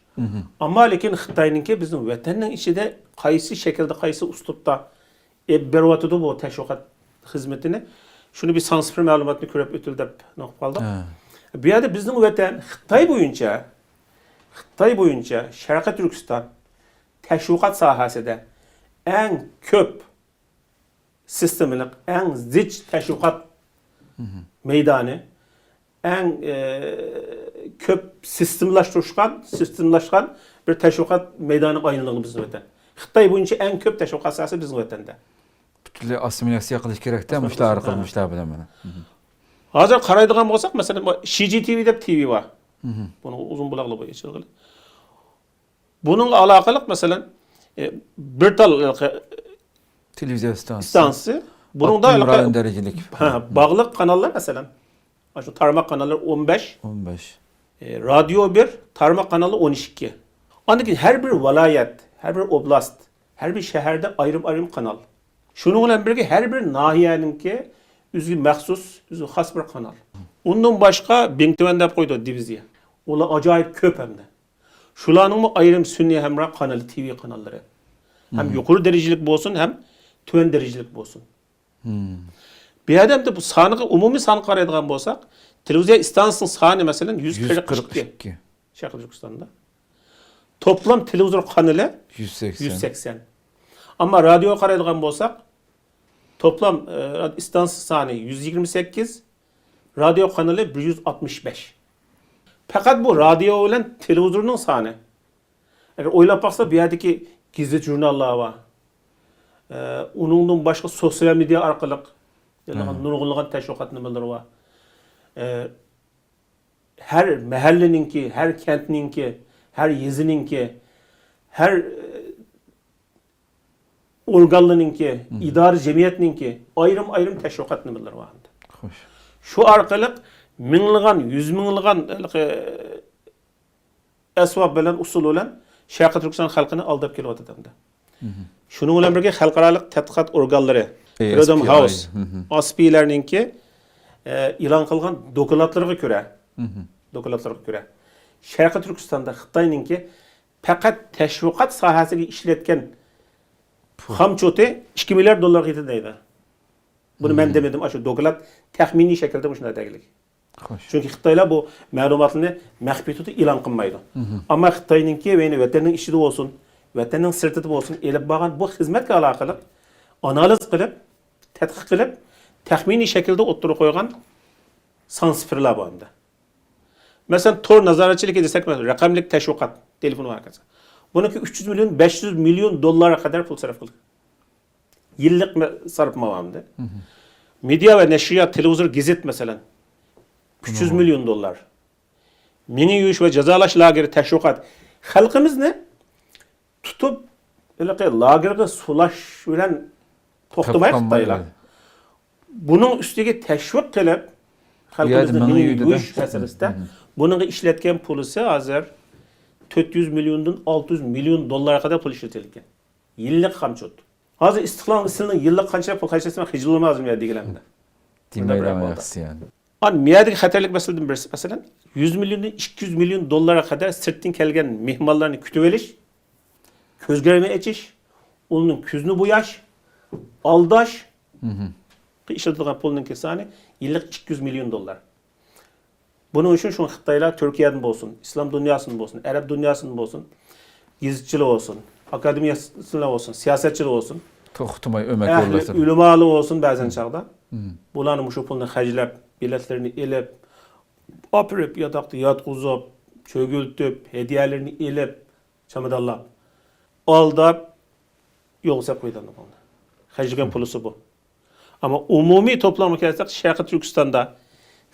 Ama lekin Xitoyninki bizning vatanning ichida qaysi shaklda, qaysi uslubda beryapti bu teşviqat hizmetini. Şunu bir sansifir ma'lumotni ko'rib o'tildi deb noqib qoldik. Bu yerda bizning vatan Xitoy boyunca Sharqiy Turkiston teşviqat sahasida eng ko'p sistemlik, eng zich teşviqat meydanı, eng ko'p sistemlashgan bir teşviqat meydanı aylanığı bizning vatan. Xitoy boyunca eng ko'p teşviqat sahasi bizning vatanda. Bütünlüğü asimilatsiya qilish kerak-da, mushlar qilmishlar bilan mana. Hozir qaraydigan bo'lsak, masalan, CGTV deb TV var. Bunu uzun bulaqlı boyu çılgılı. Bununla alakalı mesela bir tal Televizyon stansı. Bunun da alakalı derecelik. Bağlı kanallar mesela. Şu tarmak kanalı 15. Radyo 1, tarmak kanalı 12. Andaki her bir vilayet, her bir oblast, her bir şehirde ayrım kanal. Şununla birlikte her bir nahiyeninki üzgü məxsus, üzgü xas bir kanal. Ondan başka Bengtüven dep koydu diviziya. Ola acayip köp hem de. Şulanın mı ayrım sünni hemra kanalı, TV kanalları. Hem yukarı derecelik olsun hem tüven derecelik olsun. Bir adam da bu sanığı, umumi sanığı qaraydigan bolsak, televiziya istansiyasının sanı mesela 142. Şarkı Türkistan'da. Toplam televizyon kanalı 180. Ama radyo qaraydigan bolsak, toplam istansiyası sanı 128, radyo kanalı 165. Fakat bu radyo olan televizyonun sanı. Eğer oylap baksa bir yerdeki gizli jurnallar var. Onundan başka sosyal medya arkalık, nurgulluğun teşviqat nimeleri var. Her mahalleninki, her kentninki, her yezininki, her organlarınki, idari cemiyetninki ayrım teşviqat nimalar var. Xo'sh. Şu arkalık minligan, yüz minligan asbab bilen, usul bilen Şarkı Türkistan halkını aldırıp kelyapti adamda. Şunun bilen birge halkaralık tadqiqat organları, Freedom House, ASPI'lerinki ilan kılgan dokladlarga ko'ra, Şarkı Türkistan'da Xitoyninki fakat teşviqat sahasiga ishlatgan hamçoti 2 milyar dollarga yetadi deydi. Bunu ben demedim, şu doklad tahmini şekilde bu şuna deglik. Çünkü Xitoylar bu ma'lumotlarni maxfiy tutib e'lon qilmaydi. Ammo Xitoyninki ve vatanning ichida bo'lsin, vatanning sirtida bo'lsin, elib borgan bu xizmatga aloqali analiz qilib, tadqiq qilib, taxminiy shaklda o'ttirib qo'ygan son sifirlar bor unda. Masalan, tor nazoratchiligi desak, raqamlik tashviqot telefon markasi. Buniki 300 milyon, 500 milyon dollara kadar pul sarf qildi. Yillik sarf mavamda. Medya ve neşriyat, televizyon, gazet mesela 300 milyon dolar. Mini yuyuş ve cezalaş lageri teşviqat. Halkımız ne? Tutup lagerde sulaş bilen toxtamayıq Xitoylar. Bunun üstüge teşvik qilib halkımızın mini yuyuş meselesinde bunun işletken pulusu hazır 400 milyondan 600 milyon dolara kadar pul işletilgan. Yillik hamçot. Hazır İstiklal ısının yıllık kança pul kaçırsan hicil olmaz mı ya diyelimde. Demeyiz yani. An miyadaki xatarlik meseleden birisi mesela 100 milyondan 200 milyon dolara kadar sırttan kelgen mihmallarını kütüp eliş, közgerme eçiş, onun küzünü buyaş, aldaş, işletilgan pulunun kesani yıllık 200 milyon dolar. Bunun için şu Xitoylar Türkiye'den olsun, İslam dünyasının olsun, Arap dünyasının olsun, gizitçilik olsun, akademiyasında olsun, siyasetçilik olsun, Toxtumay ömek olursa. Ülemalı olsun bazen çağda. Bulanın şu pulunu hacilep, biletlerini elip, apırıp, yatakta yatquzub, çögültüp, hediyelerini elip, çamadallap, aldap, yoksa koydandı bunu. Hacilgen pulusu bu. Ama umumi toplamı kersek Şarkı Türkistan'da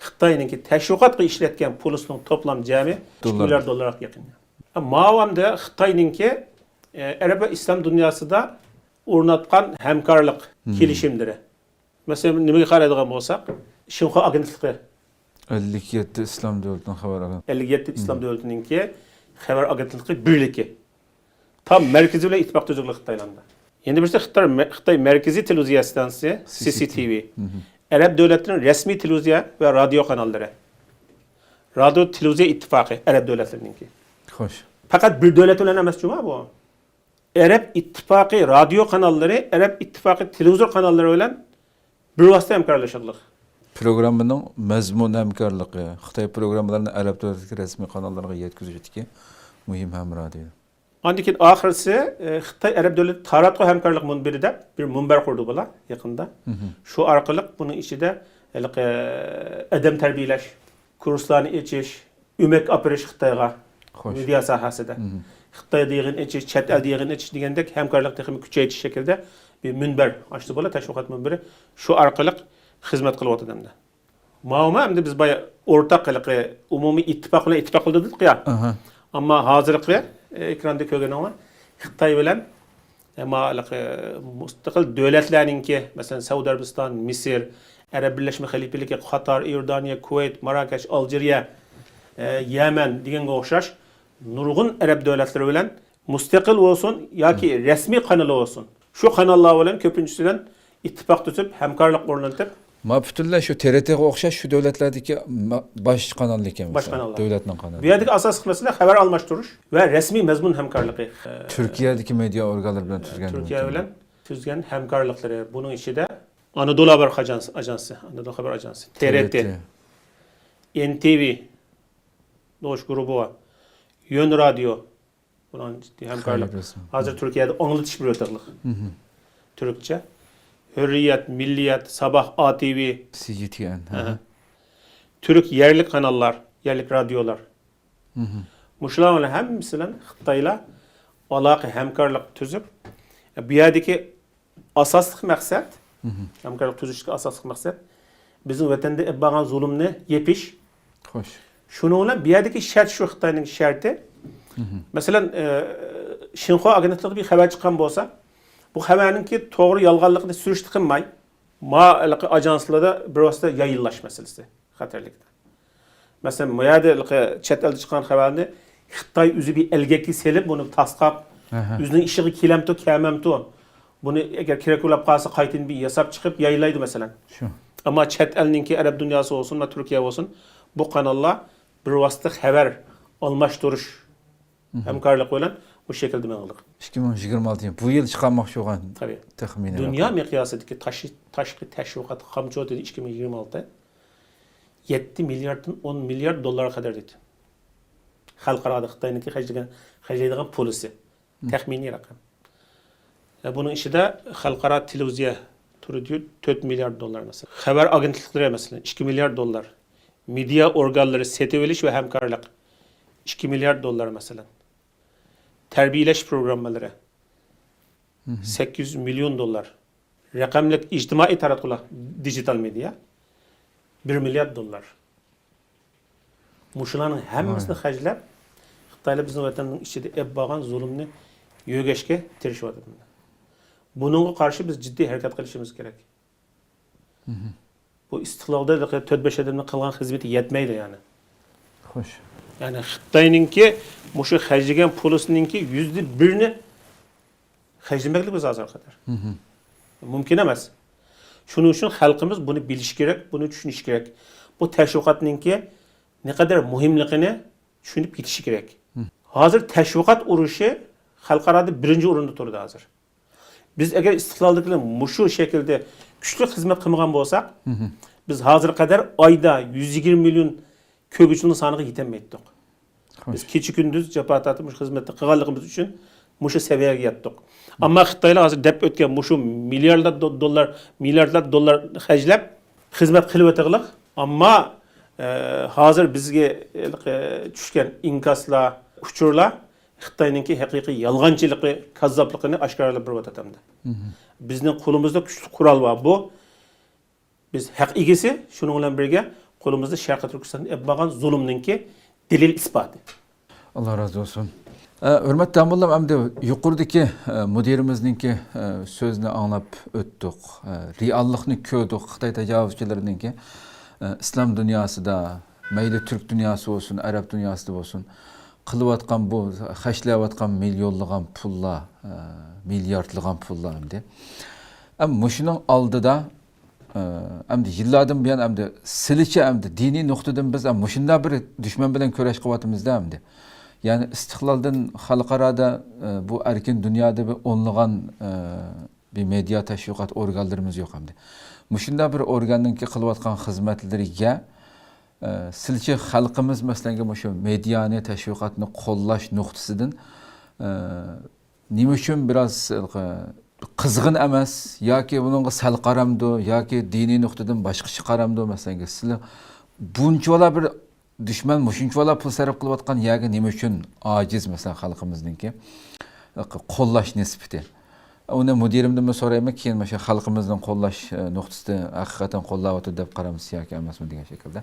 Xitoyninki teşviqatga ishlatgan pulusining toplam jami 2 milyar dollarga yaqin. Mavamda Xitoyninki Arab ve İslam dünyasida o'rnatgan hamkorlik kelishimlari. Mesela nimaga qaraydigan bo'lsak, Xinhua agentligi 57 İslam devletinden haber alan. 57 İslam devletininki haber agentligi birligi. Tam merkezi bilan ittifoq tuzilgan Xitoylanda. Endi birisi Xitoy Merkezi Televizyon Stansiyasi CCTV. Arap devletlerinin resmi televizyon ve radyo kanalları. Radyo Televizyon İttifakı Arap devletlerininki. Xo'sh. Fakat bir devlet olan emas cuma bu. Arap İttifakı radyo kanalları, Arap İttifakı televizyon kanalları olan bir vasıta hamkorlaşırlar. Programının mazmun hamkorligi, Xitoy programmalarini Arab davlatidagi rasmiy kanallarga yetkazishga muhim hamroh deydi. Andikin ahirisi Xitoy Arap devleti taratqı hamkorlik munbiri de bir munber kurdu bula yakında. Şu arkalık bunun içinde edem terbiyeleş, kurslarını içiş, ümek apırış Xitoyga, medya sahasida. Xitoy deyin içiş, chet el deyin içiş degandek hamkorlik texmi kuchaytirish şekilde bir munber açtı bula, teşviqat munbiri. Şu arkalık hizmet kılıp otadımda. Mauma hem de biz baya ortak umumi ittifak bilan ittifak qildik ya. Ama hazırlıklı ekranda ko'rgan ama Xitoy bilan mustaqil devletlarninki, mesela Saudiya Arabiston, Misr, Arab Birleşme Halifaligi, Qatar, Iordaniya, Kuveyt, Marrakesh, Algeriya, Yemen deganga o'xshash nurg'un Arab devletleri bilan mustaqil olsun yoki resmi kanalı olsun. Şu kanallar bilan ko'pinchisidan ittifoq tutib, hamkorlik o'rnatib Ma butunlay shu TRT'ga o'xshash shu davlatlardagi bosh kanal ekan. Bosh kanallar. Davlatning kanalı. Bu yerdagi asosiy masala xabar almashtirish va rasmiy mazmun hamkorligi. Türkiye'deki medya organları bilan tuzgan. Türkiye bilan tuzgan hamkorliklari. Bunun içinde Anadolu Haber Ajansı, Anadolu Haber Ajansı, TRT, NTV, Doğuş Grubu var, Yön Radyo, bunun ciddi hamkorlik. Hazır Türkiye'de anlatış bir ortaklık. Türkçe. Hürriyet, Milliyet, Sabah, ATV, CGTN. Türk yerlik kanallar, yerlik radyolar. Muşlarla hemisiyle Xitoyla alaka hamkorlik tuzib, bu yerdeki asaslık maksat, hamkorlik tuzishga asaslık maksat, bizim vatanda bo'lgan zulmni yepish. Xo'sh. Şunu bilan bu yerdeki shart shu Xitoyning sharti. Masalan, Xinhua agentligi bir xabar chiqqan bo'lsa, Bu xabarninki to'g'ri yolg'onligini surishti qilmay, ajanslarda bir vosita yayınlash masalasi xatarlikda. Masalan, bu yerda chet elda chiqqan xabarni Xitoy o'zi bir elgaki selib, buni tasqab, o'zining ishiga kelamto, kelmamto. Buni agar kerak bo'lib qolsa qaytin bir yasab chiqib yaylaydi masalan. Shu. Ammo chet elninki arab dunyosi bo'lsin va Turkiya bo'lsin, bu kanallar bir vosita xabar almashtirish hamkorlik bilan bu şekilde mağluq. 2026 bu yıl çıkarmak şu an Tabii. tahmini. Dünya miqyosidagi tashqi tashviqot qamchoti 2026 7 milyarddan 10 milyard dollarga qadar dedi. Xalqaro Xitoyniki xajlaydigan polisi. Taxminiy raqam. Bunun ishida xalqaro televiziya turi 4 milyard dollar mesela. Xabar agentliklari mesela 2 milyard dollar. Media organları setib olish ve hamkorlik 2 milyard dollar mesela. Terbiyeleş programları 800 milyon dolar. Rakamlık ictimai taratqular dijital medya 1 milyard dolar. Muşularning hammasini hajlab Xitoylar bizning vatanning ichida eb bo'lgan zulmni yo'gashga tirishyapti. Buningga qarshi biz jiddiy harakat qilishimiz kerak. Bu istiqlolda 4-5 odamning qilgan xizmati yetmaydi yani. Xo'sh. Yani Xitoyninki mushu xajlagan pulininki %1'ni xajlamaklik biz hozir qadar. Mumkin emas. Shuning uchun xalqimiz buni bilish kerak, buni tushunish kerak. Bu tashviqotninki ne kadar muhimligini tushunib ketishi kerak. Hozir tashviqot urushi xalqaroda birinchi o'rinda turdi hozir. Biz agar istiqlolliklar mushu shaklda kuchli xizmat qilmagan bo'lsak, biz hozir qadar oyda 120 milyon kögüçünün sanığı yetemeydik. Biz keçi gündüz japa tatmış hizmetni qilganligimiz uchun mushu seviyaga yetdik. Ammo Xitoylar hozir deb o'tgan mushu milliardlar dollar hajlab xizmat qilib o'tadilar. Ammo hozir bizga tushgan inkaslar, uchurlar Xitoyninki haqiqiy yolg'onchiligi, kazzobligini oshkorlab berib Bizning qo'limizda kuchli qurol bor. Bu biz haq egasi, shuning bilan birga qo'limizda Sharq Turkistonda bo'lgan zulmninki delil isboti. Allah razı olsun. Hürmetli amullam, hem de yukarıdaki müdirimizdeki sözünü anlap öttük. Reallıkını köydük. Xitay tecavüzçilerininki İslam dünyası da, meyli Türk dünyası olsun, Arap dünyası da olsun, qılıvatqan bu, xaşlavatqan milyonluğan pulla, milyardlıqan pulla hem de. Ama şunun aldıda hem de yıllardan bir hem de siliçe hem de dini noktadan biz hem şunda bir düşman bilen köreş kıvatımızda hem de. Yani istiqlaldan xalqarada bu erkin dünyada bir onluğan bir medya teşviqat organlarımız yok hem de. Şunda bir organdan ki kılvatkan hizmetleriga silçe xalqimiz mesela şu medyani teşviqatını qollash noktasıdan nima uchun biraz qizg'in emas yoki buningga sal qaramdi yoki diniy nuqtadan boshqacha qaramdi masalan sizlar bunchalar bir dushman mushunchalar pul sarf qilayotgan yoki nima uchun ojiz masalan xalqimizningki qo'llash nisbati uni mudirimdan so'rayman keyin mana shu xalqimizning qo'llash nuqtasida haqiqatan qo'llayapti deb qaramiz yoki emasmi degan shaklda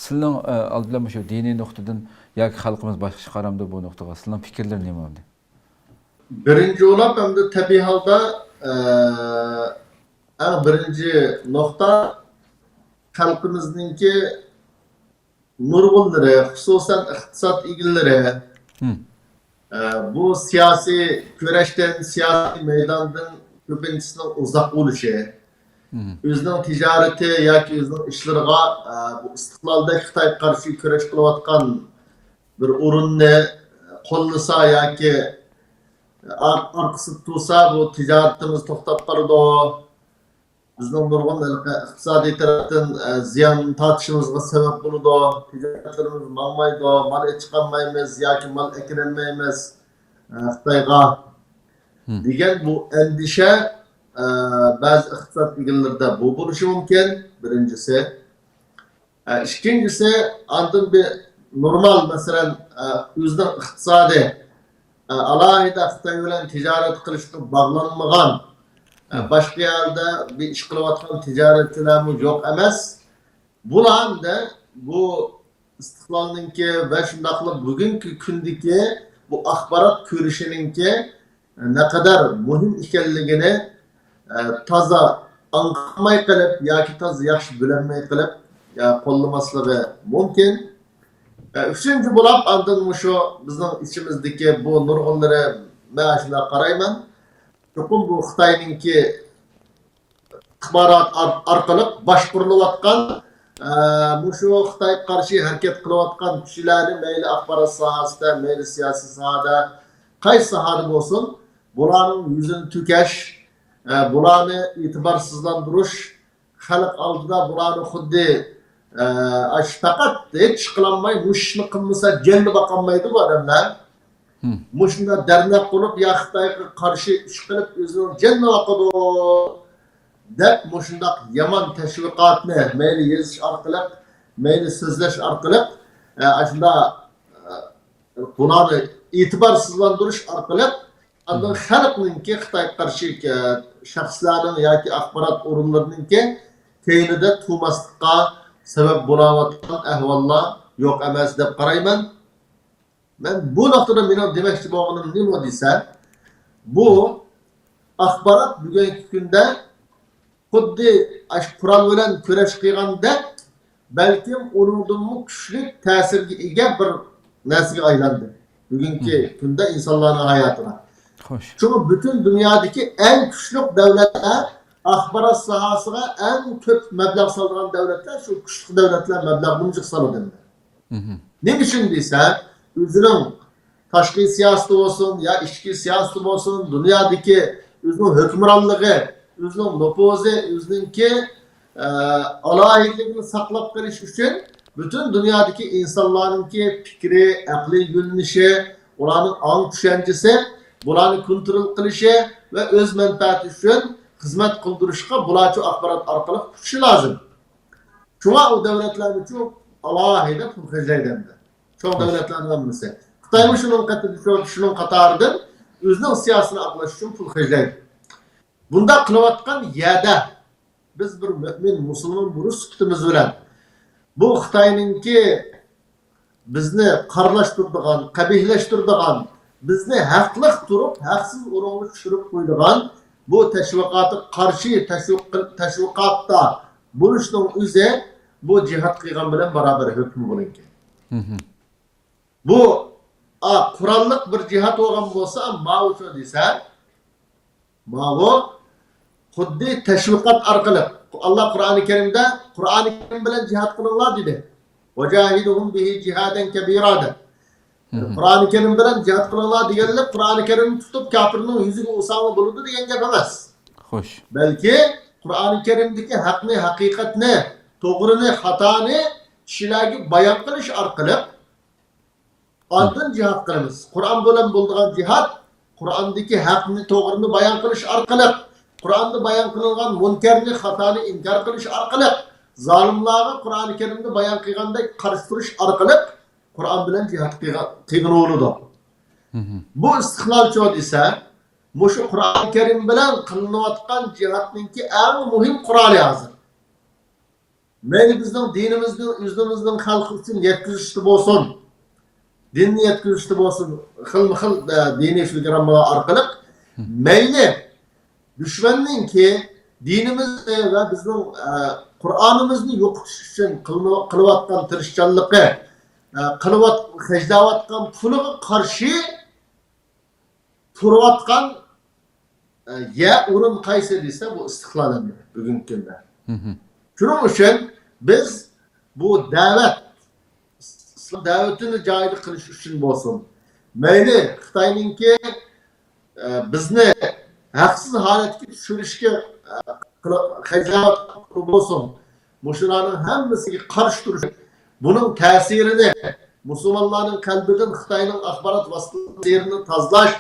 sizning oldida shu diniy nuqtadan yoki xalqimiz boshqacha qaramdi bu nuqtaga sizning fikrlar nima bo'ldi? Birinci olap hem de tabii halda en birinci nokta halkımızdaki nurgulları, hususan iktisat ilgileri bu siyasi köreşten, siyasi meydandan köpüncüsünün uzak oluşu, özünün ticareti yoki özünün işlerine bu istiqlalda Xitoy karşı köreş kılavatkan bir urunni qo'llasa yoki arkası tutsa bu ticaretimiz to'xtab qoladi. Bizning nurg'un iqtisodiy tarafdan ziyon tortishimizga sabab bo'ladi. Tijoratlarimiz manmaydi, mal chiqarmaymiz yoki mal ekilmaymiz Xitoyga degan bu endişe bazı iqtisod egallarida bu bo'lishi mumkin. Birincisi. İkincisi, andın bir normal mesela o'zining iqtisodiy alayida Xitoy bilan tijorat qilishga bog'lanmagan başka yerde bir iş kılavatkan ticaretçilerimiz yok emas. Bular da bu istiqlalninki ve şundaqla bugünkü kündeki bu axbarat körüşününki ne kadar muhim ekanligini taza anqamay qilib yoki taza yaxshi bilinmay qilib qo'llamasligi mumkin. Üçüncü bo'lib andın shu bizning ichimizdagi bu nurg'unlari men shunday qarayman. Chuqur bu Xitoyninki axborot orqali boshqurilayotgan shu Xitoy qarshi harakat qilayotgan kishilarni mayli axborot sohasida, mayli siyosiy sohada, qaysi sohada bo'lsin, bularning yuzini tukash, bularni e'tiborsizlantirish, xalq oldida bularni xuddi faqat hech qilinmay, mushni qilmasa jonni boqolmaydi bu odamlar. Mushunda darnak qilib, ya Xitoyga qarshi ish qilib o'zining jonni boqadi deb mushundaq yomon tashviqotni mayli yozish orqali, mayli so'zlash orqali shunda bularni e'tiborsizlantirish orqali andın xalqninki Xitoyga qarshi shaxslarning yoki axborot o'rinlarininki keynida tumaslikqa sebep bo'layotgan ahvollar yo'q emas deb qarayman. Men bu noktada benim demoqchi bo'lganim nima desa, bu axborot bugungi kunda xuddi Qur'on bilan kurash qilganda balkim uningdan kuchli ta'sirga ega bir narsaga aylandi. Bugungi kunda insonlarning hayotida. Xo'sh. Çünkü bütün dünyadaki en güçlü devletler axborot sohasiga en ko'p mablag' solgan davlatlar shu kuchli davlatlar mablag' buncha soladi. Nima uchun desa, o'zining tashqi siyosati bo'lsin, ya ichki siyosati bo'lsin, dunyodagi o'zining hukmronligi, o'zining nufuzi, o'zininki alohidligini saqlab qolish uchun bütün dünyadaki insonlarningki fikri, aqliy yo'nalishi, ularning ong tushanchasi, bularni kontrol qilishi va o'z manfaati uchun xizmat qildirishga bularcha axborot orqali kuchi lozim. Shunga u davlatlar uchun alohida pul xarjlaydi. Cho'ng davlatlarning hammasi. Xitoy shuning qatoridan o'zining siyosatini aqlash uchun pul xarjlaydi. Bunda qilayotgan yerda biz bir mu'min, musulmon bo'lish sifatimiz bilan bu Xitoyninki bizni qarlashtiradigan, qabihlashtiradigan, bizni haqliq turib, haqsiz o'ringa tushirib qo'yadigan bu teşvikatı karşı teşvikatta buluştuğun üze bu cihat kıygan bilen beraber hükmü bulunki. Bu kurallık bir cihat olan olsa mavu şu dese mavu xuddi teşvikat arkalı. Allah Kur'an-ı Kerim'de Kur'an-ı Kerim bilen cihat kılınlar dedi. وَجَاهِدُهُمْ بِهِ جِهَادًا كَبِيرًا. Kur'an-ı Kerim bilen cihat kılınlar diyenler Kur'an-ı Kerim'i tutup kafirinin yüzünü usama bulundu diyen gap emas. Xo'sh. Belki Kur'an-ı Kerim'deki hakni, hakikatni, to'g'rini, xatoni kishilarga bayon qilish orqali oldin cihat qilamiz. Qur'on bilan bo'lgan cihat, Qur'ondagi haqni, to'g'rini bayon qilish orqali, Qur'onda bayon qilingan munkarni, xatoni inkor qilish orqali, zolimlarga Qur'on-ı Kerimda bayon qilgandek qarshi turish orqali Qur'on bilan cihat qilganoladi. Bu istiqlolchi esa Muşu Kur'an-ı Kerim bilen kılınayotgan cihatninki en muhim kurali hazır. Meyli bizden dinimizden, yüzümüzden halkı için yetkizişli olsun. Dinni yetkizişli olsun. Xil dini filgrammalar arkalık. Meyli düşmanninki dinimizni ve bizden Kur'an'ımızı yo'qotish için kılıvatkan tirishchanligi, hecdavatkan puluga karşı turayotgan ya o'rin qaysi desa bu istiqloldir bugungi kunda. Shuning uchun biz bu da'vat islom da'vatini joyida qilish uchun bo'lsin. Mayli Xitoyninki bizni haqsiz holatga tushirishga hajat bo'lsin. Mushularning hammasiga qarshi turish, buning ta'sirini musulmonlarning qalbidan Xitoyning axborot vositalarini tozalash,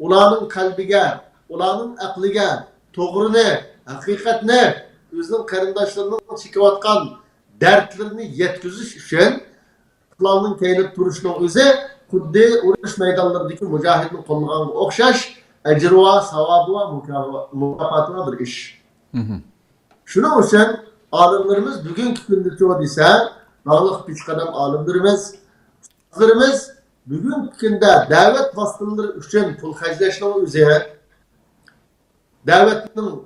ularning qalbiga, ularning aqliga to'g'rini, haqiqatni, o'zining qarindoshlarining chekayotgan dardlarini yetkazish uchun ularning keynib turishning o'zi xuddi urush maydonlaridagi mujohidning qo'llaganga o'xshash ajr va savob va mukofot bir ish. Shuning uchun olimlarimiz bugungi kunda desa, Dağlıq Pişqadam alimlerimiz Bugün kunda davet vasıtaları için pul haclaşının üzere davetinin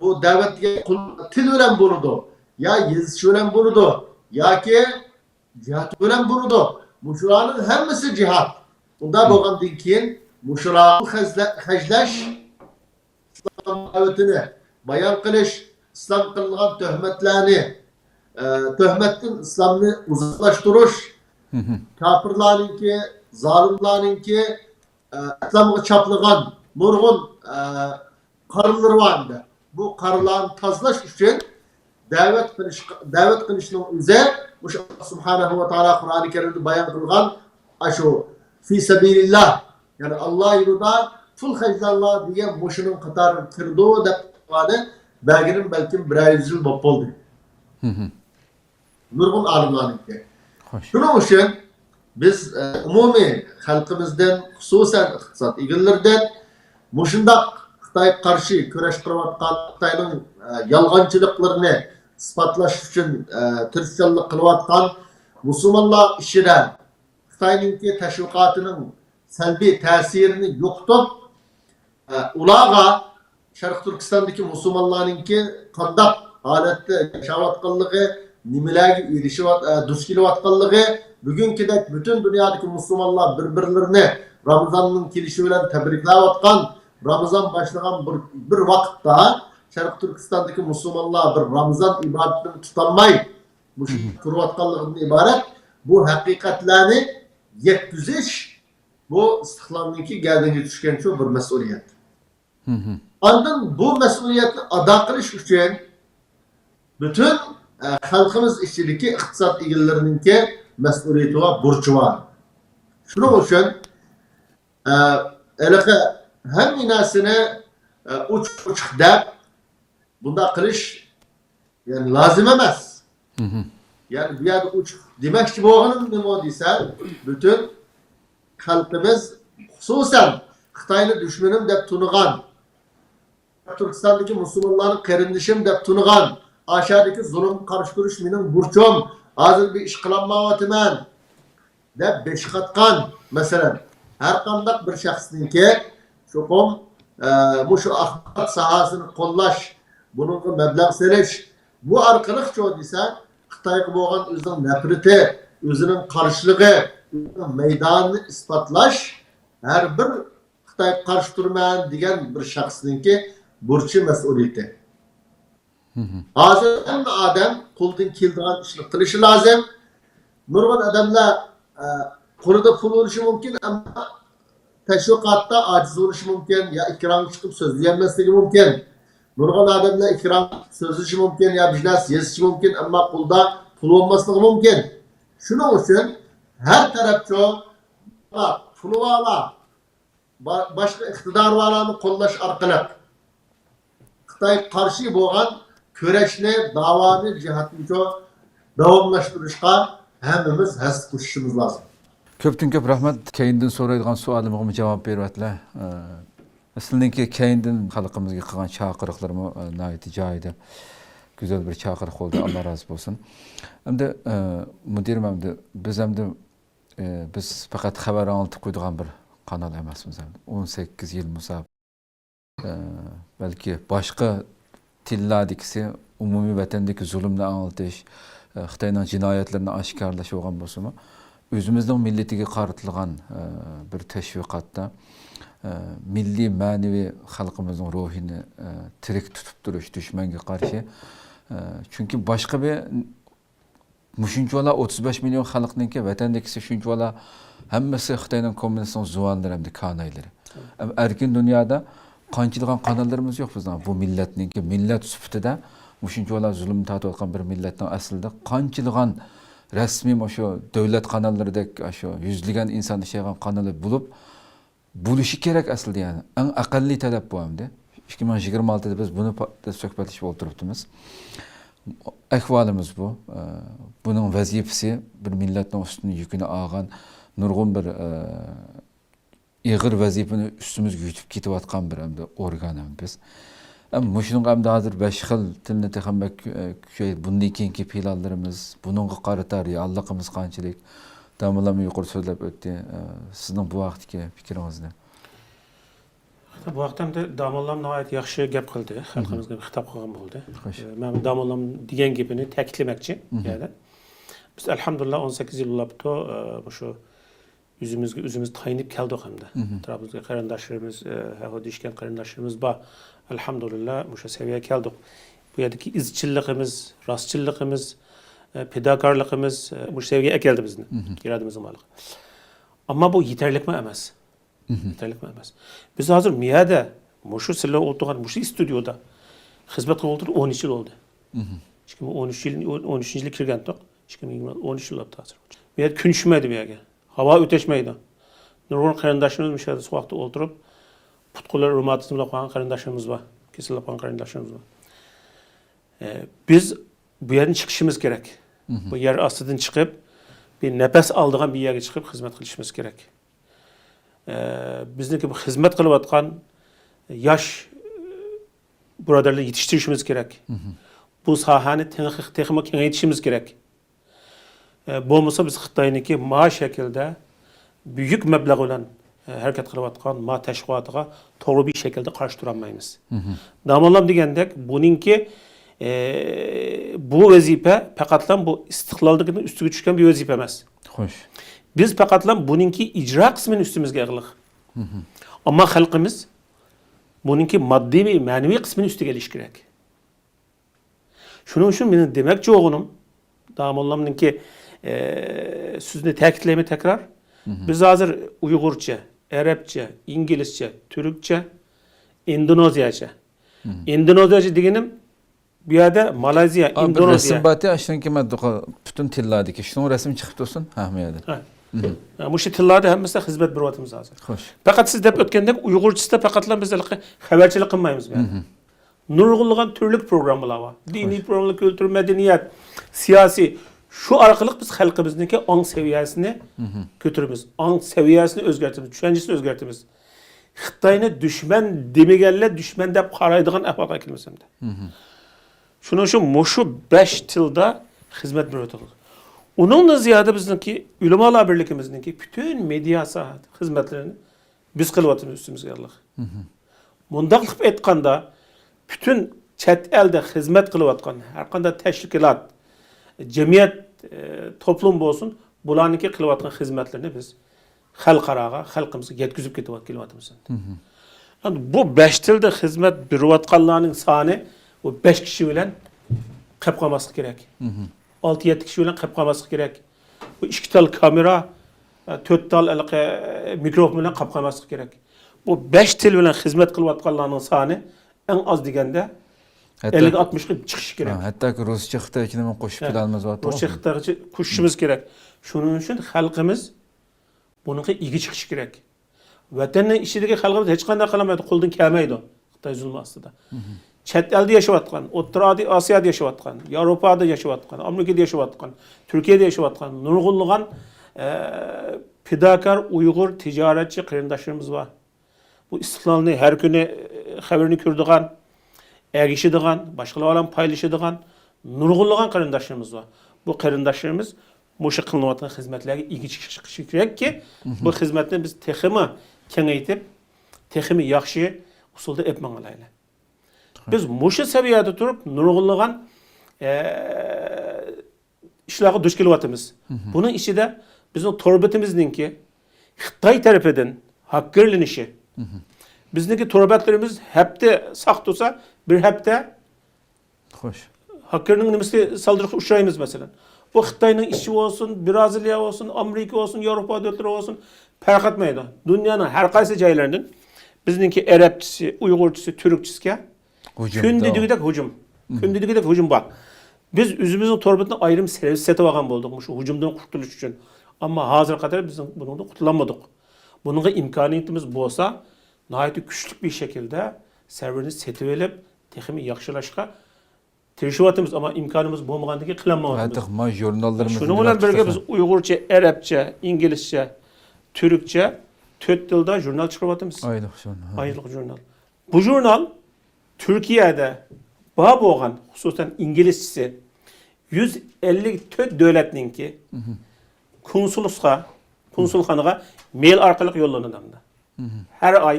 bu davetge til ölen bunudu. Ya yazış ölen bunudu. Ya ki cihat ölen bunudu. Muşuranın hemmesi cihat. Bunda boğandın ki muşuranın haclaş İslam davetini bayan kılış, İslam kılınan töhmetlerini, töhmetin İslam'ı uzaklaştırış, kafirlarınki, zalimlarınki, İslam'ı çaplıgan, nurgun karıları vardı. Bu karıların tazlaş için davet kılışının üzere Allah Subhanahu ve Teala Kur'an-ı Kerim'de bayan kılgan aşu fi sebilillah yani Allah yolunda full hacdallah diye muşunun katarı kırdı da vardı. Belginin belki bir yüzyıl bop oldu. Nurgun alimlarınki. Şunun için biz umumi halkımızdan, hususen iktisat ilgililerden muşundak Xitay karşı köreş kırıvatkan Xitay'ın yalgancılıklarını ispatlaş için tırışçılık kılıvatkan Müslümanlar işine Xitay'ınki teşvikatının selbi tesirini yoktup ulağa Şarkı Türkistan'daki Müslümanlarınki kandak halette yaşavatkanlığı, nimelerge duş kilivatkanlığı, bugünkü de bütün dünyadaki Müslümanlar birbirlerini Ramazan'ın kilişiyle tebriklevatkan, Ramazan başlayan bir vakitte Şarkı Türkistan'daki Müslümanlar bir Ramazan ibadetini tutanmay, bu kurvatkanlığından ibaret, bu hakikatlerini yetküzüş, bu istiklalinki geldiğince düşken çok bir mesuliyet. Andın bu mesuliyetini ada kılış için bütün halkımız işçiliki iktisat ilgililerininki mesuliyeti var, burcu var. Şunun için hem inasını uç der, bunda kılış yani lazım emez. Yani bir yerde uç demek ki bu oğlanın ne modiyse bütün halkımız hususen Xitaylı düşmanım dep tunugan Türkistan'daki Müslümanların kardeşim dep tunugan aşağıdaki zulüm karıştırış benim burçum hazır bir iş kılanmavatımen dep beşik atkan mesela her kandak bir şahsınki şokum şu ahmet sahasını kollaş bunun meblağ seleş bu arkalık çoğu ise Xitay'ı boğan özünün nefreti özünün karşılığı özünün meydanını ispatlaş her bir Xitay karşı durmayan diyen bir şahsınki burçu mesuliyeti. Hazır hem adam kuldun kildiğin işini kılışı lazım. Nurman adamla konuda pul oluşu mümkün ama teşvikatta aciz oluşu mümkün ya ikram çıkıp sözleyemezliği mümkün. Nurman adamla ikram sözlüşü mümkün ya biznes yazışı mümkün ama kulda pul olmaslığı mümkün. Şunun için her tarafçı pulu bağla başka iktidar bağlanı kollaş arkalık. Xitay karşı boğan köreşni, davanı, cihatını davamlaştırışqa hemimiz has kuşuşumuz lazım. Köptün köp rahmet. Keyindin soraydigan sualımı cevap beripatlar. Aslındaki keyindin halkımızga qilgan chaqiriqlarımı nayeti joyida. Güzel bir chaqiriq oldu. Allah razı olsun. Endi mudirim endi biz faqat xabar anlatıp qo'ydigan bir kanal emasmiz. 18 yil musab. Belki başka tillardikisi umumi vatandagi zulmni anglatish, Xitoyning jinoyatlarini oshkorlash bo'lgan bo'lsa-mu, o'zimizning millatiga qaratilgan bir tashviqotda milliy ma'naviy xalqimizning ruhini tirik tutib turish dushmanga qarshi. Chunki boshqa bir mushunchalar 35 million xalqniki vatandagisi shunchalar hammasi Xitoyning kommunistik zuvonlari hamda kanaylari. Erkin dunyoda qanchilgan kanallarimiz yo'q bizning bu millatniki millat sifatida mushunchalar zulm tortayotgan bir millatning aslida qanchilgan rasmiy o'sha davlat kanallaridek o'sha yuzlagan inson ishlagan kanallar bo'lishi kerak aslida yani eng aqalliy talab bu hamda 2026da biz buni suhbatlashib o'tiribmiz. Ahvolimiz bu. Buning vazifasi bir millatning ustidan yukini olgan nurg'un bir ig'ir vazifani ustimizga yutib ketayotgan bir organimiz biz. Ama şunun hamda hozir 5 xil tilni texambak bundan keyingi planlarimiz, buningga qarata realligimiz qanchalik, Damılam yuqur so'zlab o'tdi. Sizning bu vaqtdagi fikringiz ne? Bu vaqtda Damollam nihoyat yaxshi gap qildi, xalqimizga xitob qilgan bo'ldi. Xo'sh. Men Damollam degan gapini ta'kidlamoqchi. Yani biz alhamdulillah 18 yil bo'libdi, shu yüzümüzge özümüz tayinip keldik hem de. Trabzon'da qarindoshlarimiz, hava dişken qarindoshlarimiz bor. Alhamdulillah bu seviyeye keldik. Bu yerdeki izchilligimiz, rastchilligimiz, fedakarligimiz bu seviyeye geldi bizni. İrademizin varlığı. Ama bu yeterlik mi emas? Yeterlik mi emas? Biz hazır miyade, şu sizler oturgan, şu stüdyoda hizmet kıldık 13 yıl oldu. 13 yıl kirgen tok. 13 yıl oldu hazır. Miyade künşümedi miyade. Hava öteşmeydi. Nurgul qarindoshlarimiz müşahede soğukta oturup putkular reumatizmle qo'ygan qarindoshlarimiz var. Kesilib qo'ygan qarindoshlarimiz var. Biz bu yerden çıkışımız gerek. Bu yer astidan çıkıp bir nefes aldığan bir yere çıkıp hizmet qilishimiz gerek. Bizniki bu hizmet qilayotgan yaş birodarlarni yetishtirishimiz gerek. Bu sahani texmi kengaytirishimiz gerek. Bo'lmasa biz Xitoyniki ma şekilde büyük meblağ bilan hareket qilayotgan ma tashviqotiga to'g'ri bir şekilde qarshi tura olmaymiz. Damollam degandek buninki bu vazifa faqatlam bu istiqlollikning ustiga tushgan bir vazifa emas. Xo'sh. Biz faqatlam buninki ijro qismini ustimizga yig'liq. Ammo xalqimiz buninki moddiy va ma'naviy qismini ustiga olish kerak. Shuning uchun meni demoqchi o'g'lim Damollamninki sözünü ta'kidlayman tekrar. Biz hazır Uygurca, Arapça, İngilizce, Türkçe, Endonezyaca. Endonezyaca degenim bu yerda Malayziya, Endonezya. Resim batı aşınki bütün tillardaki şunun resim çıkıp olsun. Ha mı yani? Bu şu tillarda hemmesi hizmet bir hazır. Hoş. Fakat siz dep ötkendek Uygurcasında fakatlan biz habercilik kılmayımız yani. Nurgulluğun türlük programlar var. Dini programlar, kültür, medeniyet, siyasi. Şu arkalık biz halkımızdaki ang seviyesini götürümüz. Ang seviyesini özgertimiz, düşüncesini özgertimiz. Xitayni düşman demegelle düşman dep qaraydigan ahvolga kelmiz hamda. Şunun için şu 5 tilda hizmet bir ötüldü. Onun da ziyade bizdeki ulamalar birlikimizdeki bütün medya sahat hizmetlerini biz kılıvatımız üstümüzge aldık. Mundaqlık etqanda bütün chet elde hizmet kılıvatgan her qanday teşkilat cemiyet toplum bo'lsin, bularniki qilayotgan xizmatlarni biz xalqaraga, xalqimizga yetkazib kelyapmiz. Yani bu 5 tilda xizmat berayotganlarning soni bu 5 kishi bilan qilib qolmaslik kerak. 6-7 kishi bilan qilib qolmaslik kerak. Bu 2 tal kamera, 4 tal mikrofon bilan qilib qolmaslik kerak. Bu 5 til bilan xizmat qilayotganlarning soni eng az deganda 50-60'lık çıkış gerek. Hatta ki Rusça Xitoychini men qo'shib kelamiz va Rusça Xitoycha qo'shishimiz kerak. Shuning uchun xalqimiz bunga ega chiqish kerak. Vatanning ichidagi xalqimiz hech qanday qilmaydi, qo'ldan kelmaydi Xitoy zulmi ostida. Chet elda yashayotgan, O'rta Osiyoda yashayotgan, Yevropada yashayotgan, Amerikada yashayotgan, Turkiyada yashayotgan nurg'unlagan fidakor Uyg'ur tijoratchi qarindoshlarimiz bor. Bu istiqlolni har kuni xabarini ko'rdigan erişidigan, başkalarla paylaşıdigan, nurgulluğun qarindoshlarimiz var. Bu qarindoshlarimiz muşu qılınavatgan hizmetlerge ilgi çıkışı gerek ki bu hizmetini biz teximi kengaytip, teximi yaxşı usulda etmen alayla. Biz muşu seviyede durup nurgulluğun işlerine duş kelyapmiz. Bunun içinde bizim torbatimizdinki Xitoy tarafından hakkırlanışı. Bizdeki torbatlarımız hepte saq olsa bir hepte Xo'sh. hakkerinin nimesi saldırıya uçraymiz mesela. Bu Xitoyning işi olsun, Brezilya olsun, Amerika olsun, Avrupa devletleri olsun fark etmeydi. Dünyanın her qaysi joylaridan bizningki Arapçası, Uyg'urchasi, Türkçesiga kundagidek hujum. Kundagidek hujum bor. Biz o'zimizning torbatni ayrim servis setib olgan bo'ldik shu hujumdan qutulish uchun. Ammo hozir qadar biz bundan qutulamadik. Bunga imkoniyatimiz bo'lsa, nəhayət güclü bir şekilde serverini setib elib, texmi yaxşılashqa tirişiyatımız ama imkanımız bo'lmagandagi qilinmayapmiz. Artıq ma jurnallarımız. Şunun bilan birga biz Uyg'urcha, Arabcha, İngilizcha, Türkçe 4 tilda jurnal chiqaryapmiz. Aylık jurnal. Bu jurnal Türkiye'de bor bo'lgan, xususan İngilizcesi 154 davlatninki konsulxanaga mail orqali yollanadi. Her ay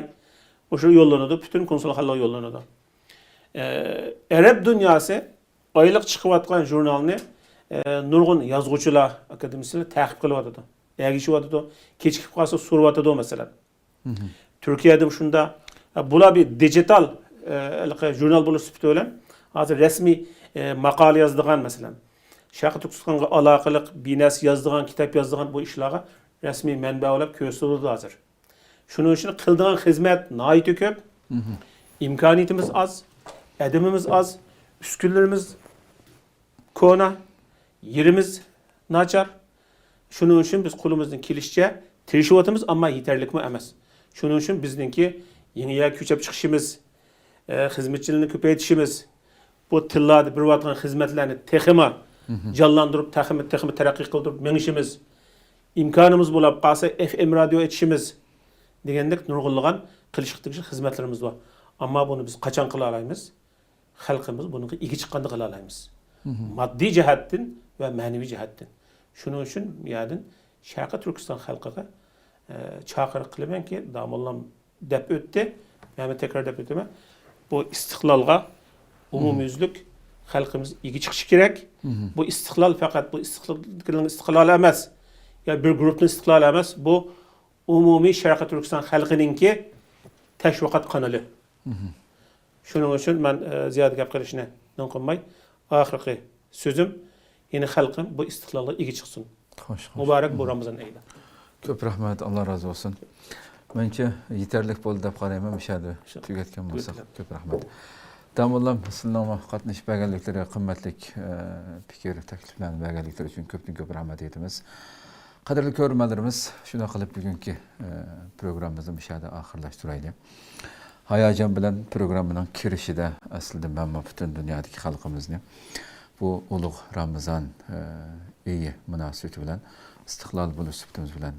o'sha yollanadi, bütün konsulxanalarga yollanadi. Arab dünyası aylık çıkıvatgan jurnalni nurg'un yozuvchilar akademiyasilar ta'qib qilyapti. Ergishyapti, kechikib qolsa so'rayapti masalan. Turkiyada shunda bular bir digital jurnal bo'lish sifati bilan hozir rasmiy maqola yozadigan masalan. Sharq Turkistonga aloqaliq binas yozadigan, kitob yozadigan bu ishlarga rasmiy manba olib ko'rsatiladi hozir. Shuning uchun qildigan xizmat nihoyatda ko'p. İmkaniyetimiz az, edimimiz az, üskünlerimiz kona, yerimiz nachar. Shuning uchun biz qo'limizdan kelishicha tirishyapmiz, ammo yetarlikmi emas. Shuning uchun bizningki yangiga kuchab chiqishimiz, xizmatchilarni ko'paytirishimiz, bu tillarda berayotgan xizmatlarni texima jonlantirib, texima taraqqiy qildirib mengishimiz, imkonimiz bo'lib qolsa FM radio etishimiz degandek nurg'unlagan qilishlikdagi xizmatlarimiz bor. Ammo buni biz qachon qila olamiz? Xalqimiz bunga ega chiqqanda qila olamiz. Moddiy jihatdan va ma'naviy jihatdan. Shuning uchun ya'dan Sharq Turkiston xalqiga chaqiriq qilamanki, domollam deb o'tdi. Men tekrar deb o'taman. Bu istiqlolga umumyuzlik xalqimiz ega chiqishi kerak. Bu istiqlol faqat bu istiqlol emas. Ya bir guruhning istiqloli emas, bu umumiy Sharq Turkiston xalqininki tashviqot kanali. Shuning uchun men ziyoda gap qilishni qilmay, oxirgi so'zim yine xalqim bu istiqlolga ega chiqsin. Muborak bu Ramazon oyida. Ko'p rahmat, Alloh rozi bo'lsin. Mencha yetarli bo'ldi deb qarayman, mishadi tugatgan bo'lsak. Ko'p rahmat. Damollam sizlarga qatnashib berganliklari, qimmatli fikr, takliflarni berganliklari uchun ko'p rahmat aytamiz. Qadrli ko'ruvchilarimiz, shuna qilib bugungi programmamizni mishada oxirlashtiraylik. Hayajon bilan programmaning kirishida aslida men butun dunyodagi xalqimizni bu ulug' Ramazon oyi munosabati bilan istiqlol bo'lish sifatimiz bilan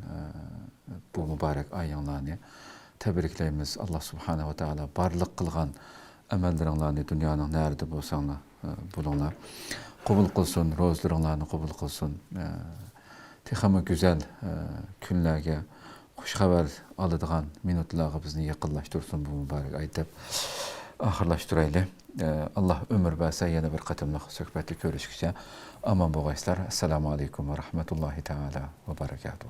bu muborak oyinglarni tabriklaymiz. Alloh subhanahu va taolo barliq qilgan amallaringlarni dunyoning narida bo'lsanglar bo'linglar qabul qilsin, ro'zlaringlarni qabul qilsin. Texama güzel kunlarga xush xabar oladigan minutlarga bizni yaqinlashtirsin bu muborak oy deb oxirlashtiraylik. Alloh umr bersa yana bir qatimliq suhbatda ko'rishguncha omon bo'linglar. Assalomu alaykum va rahmatullohi taala va barakatuh.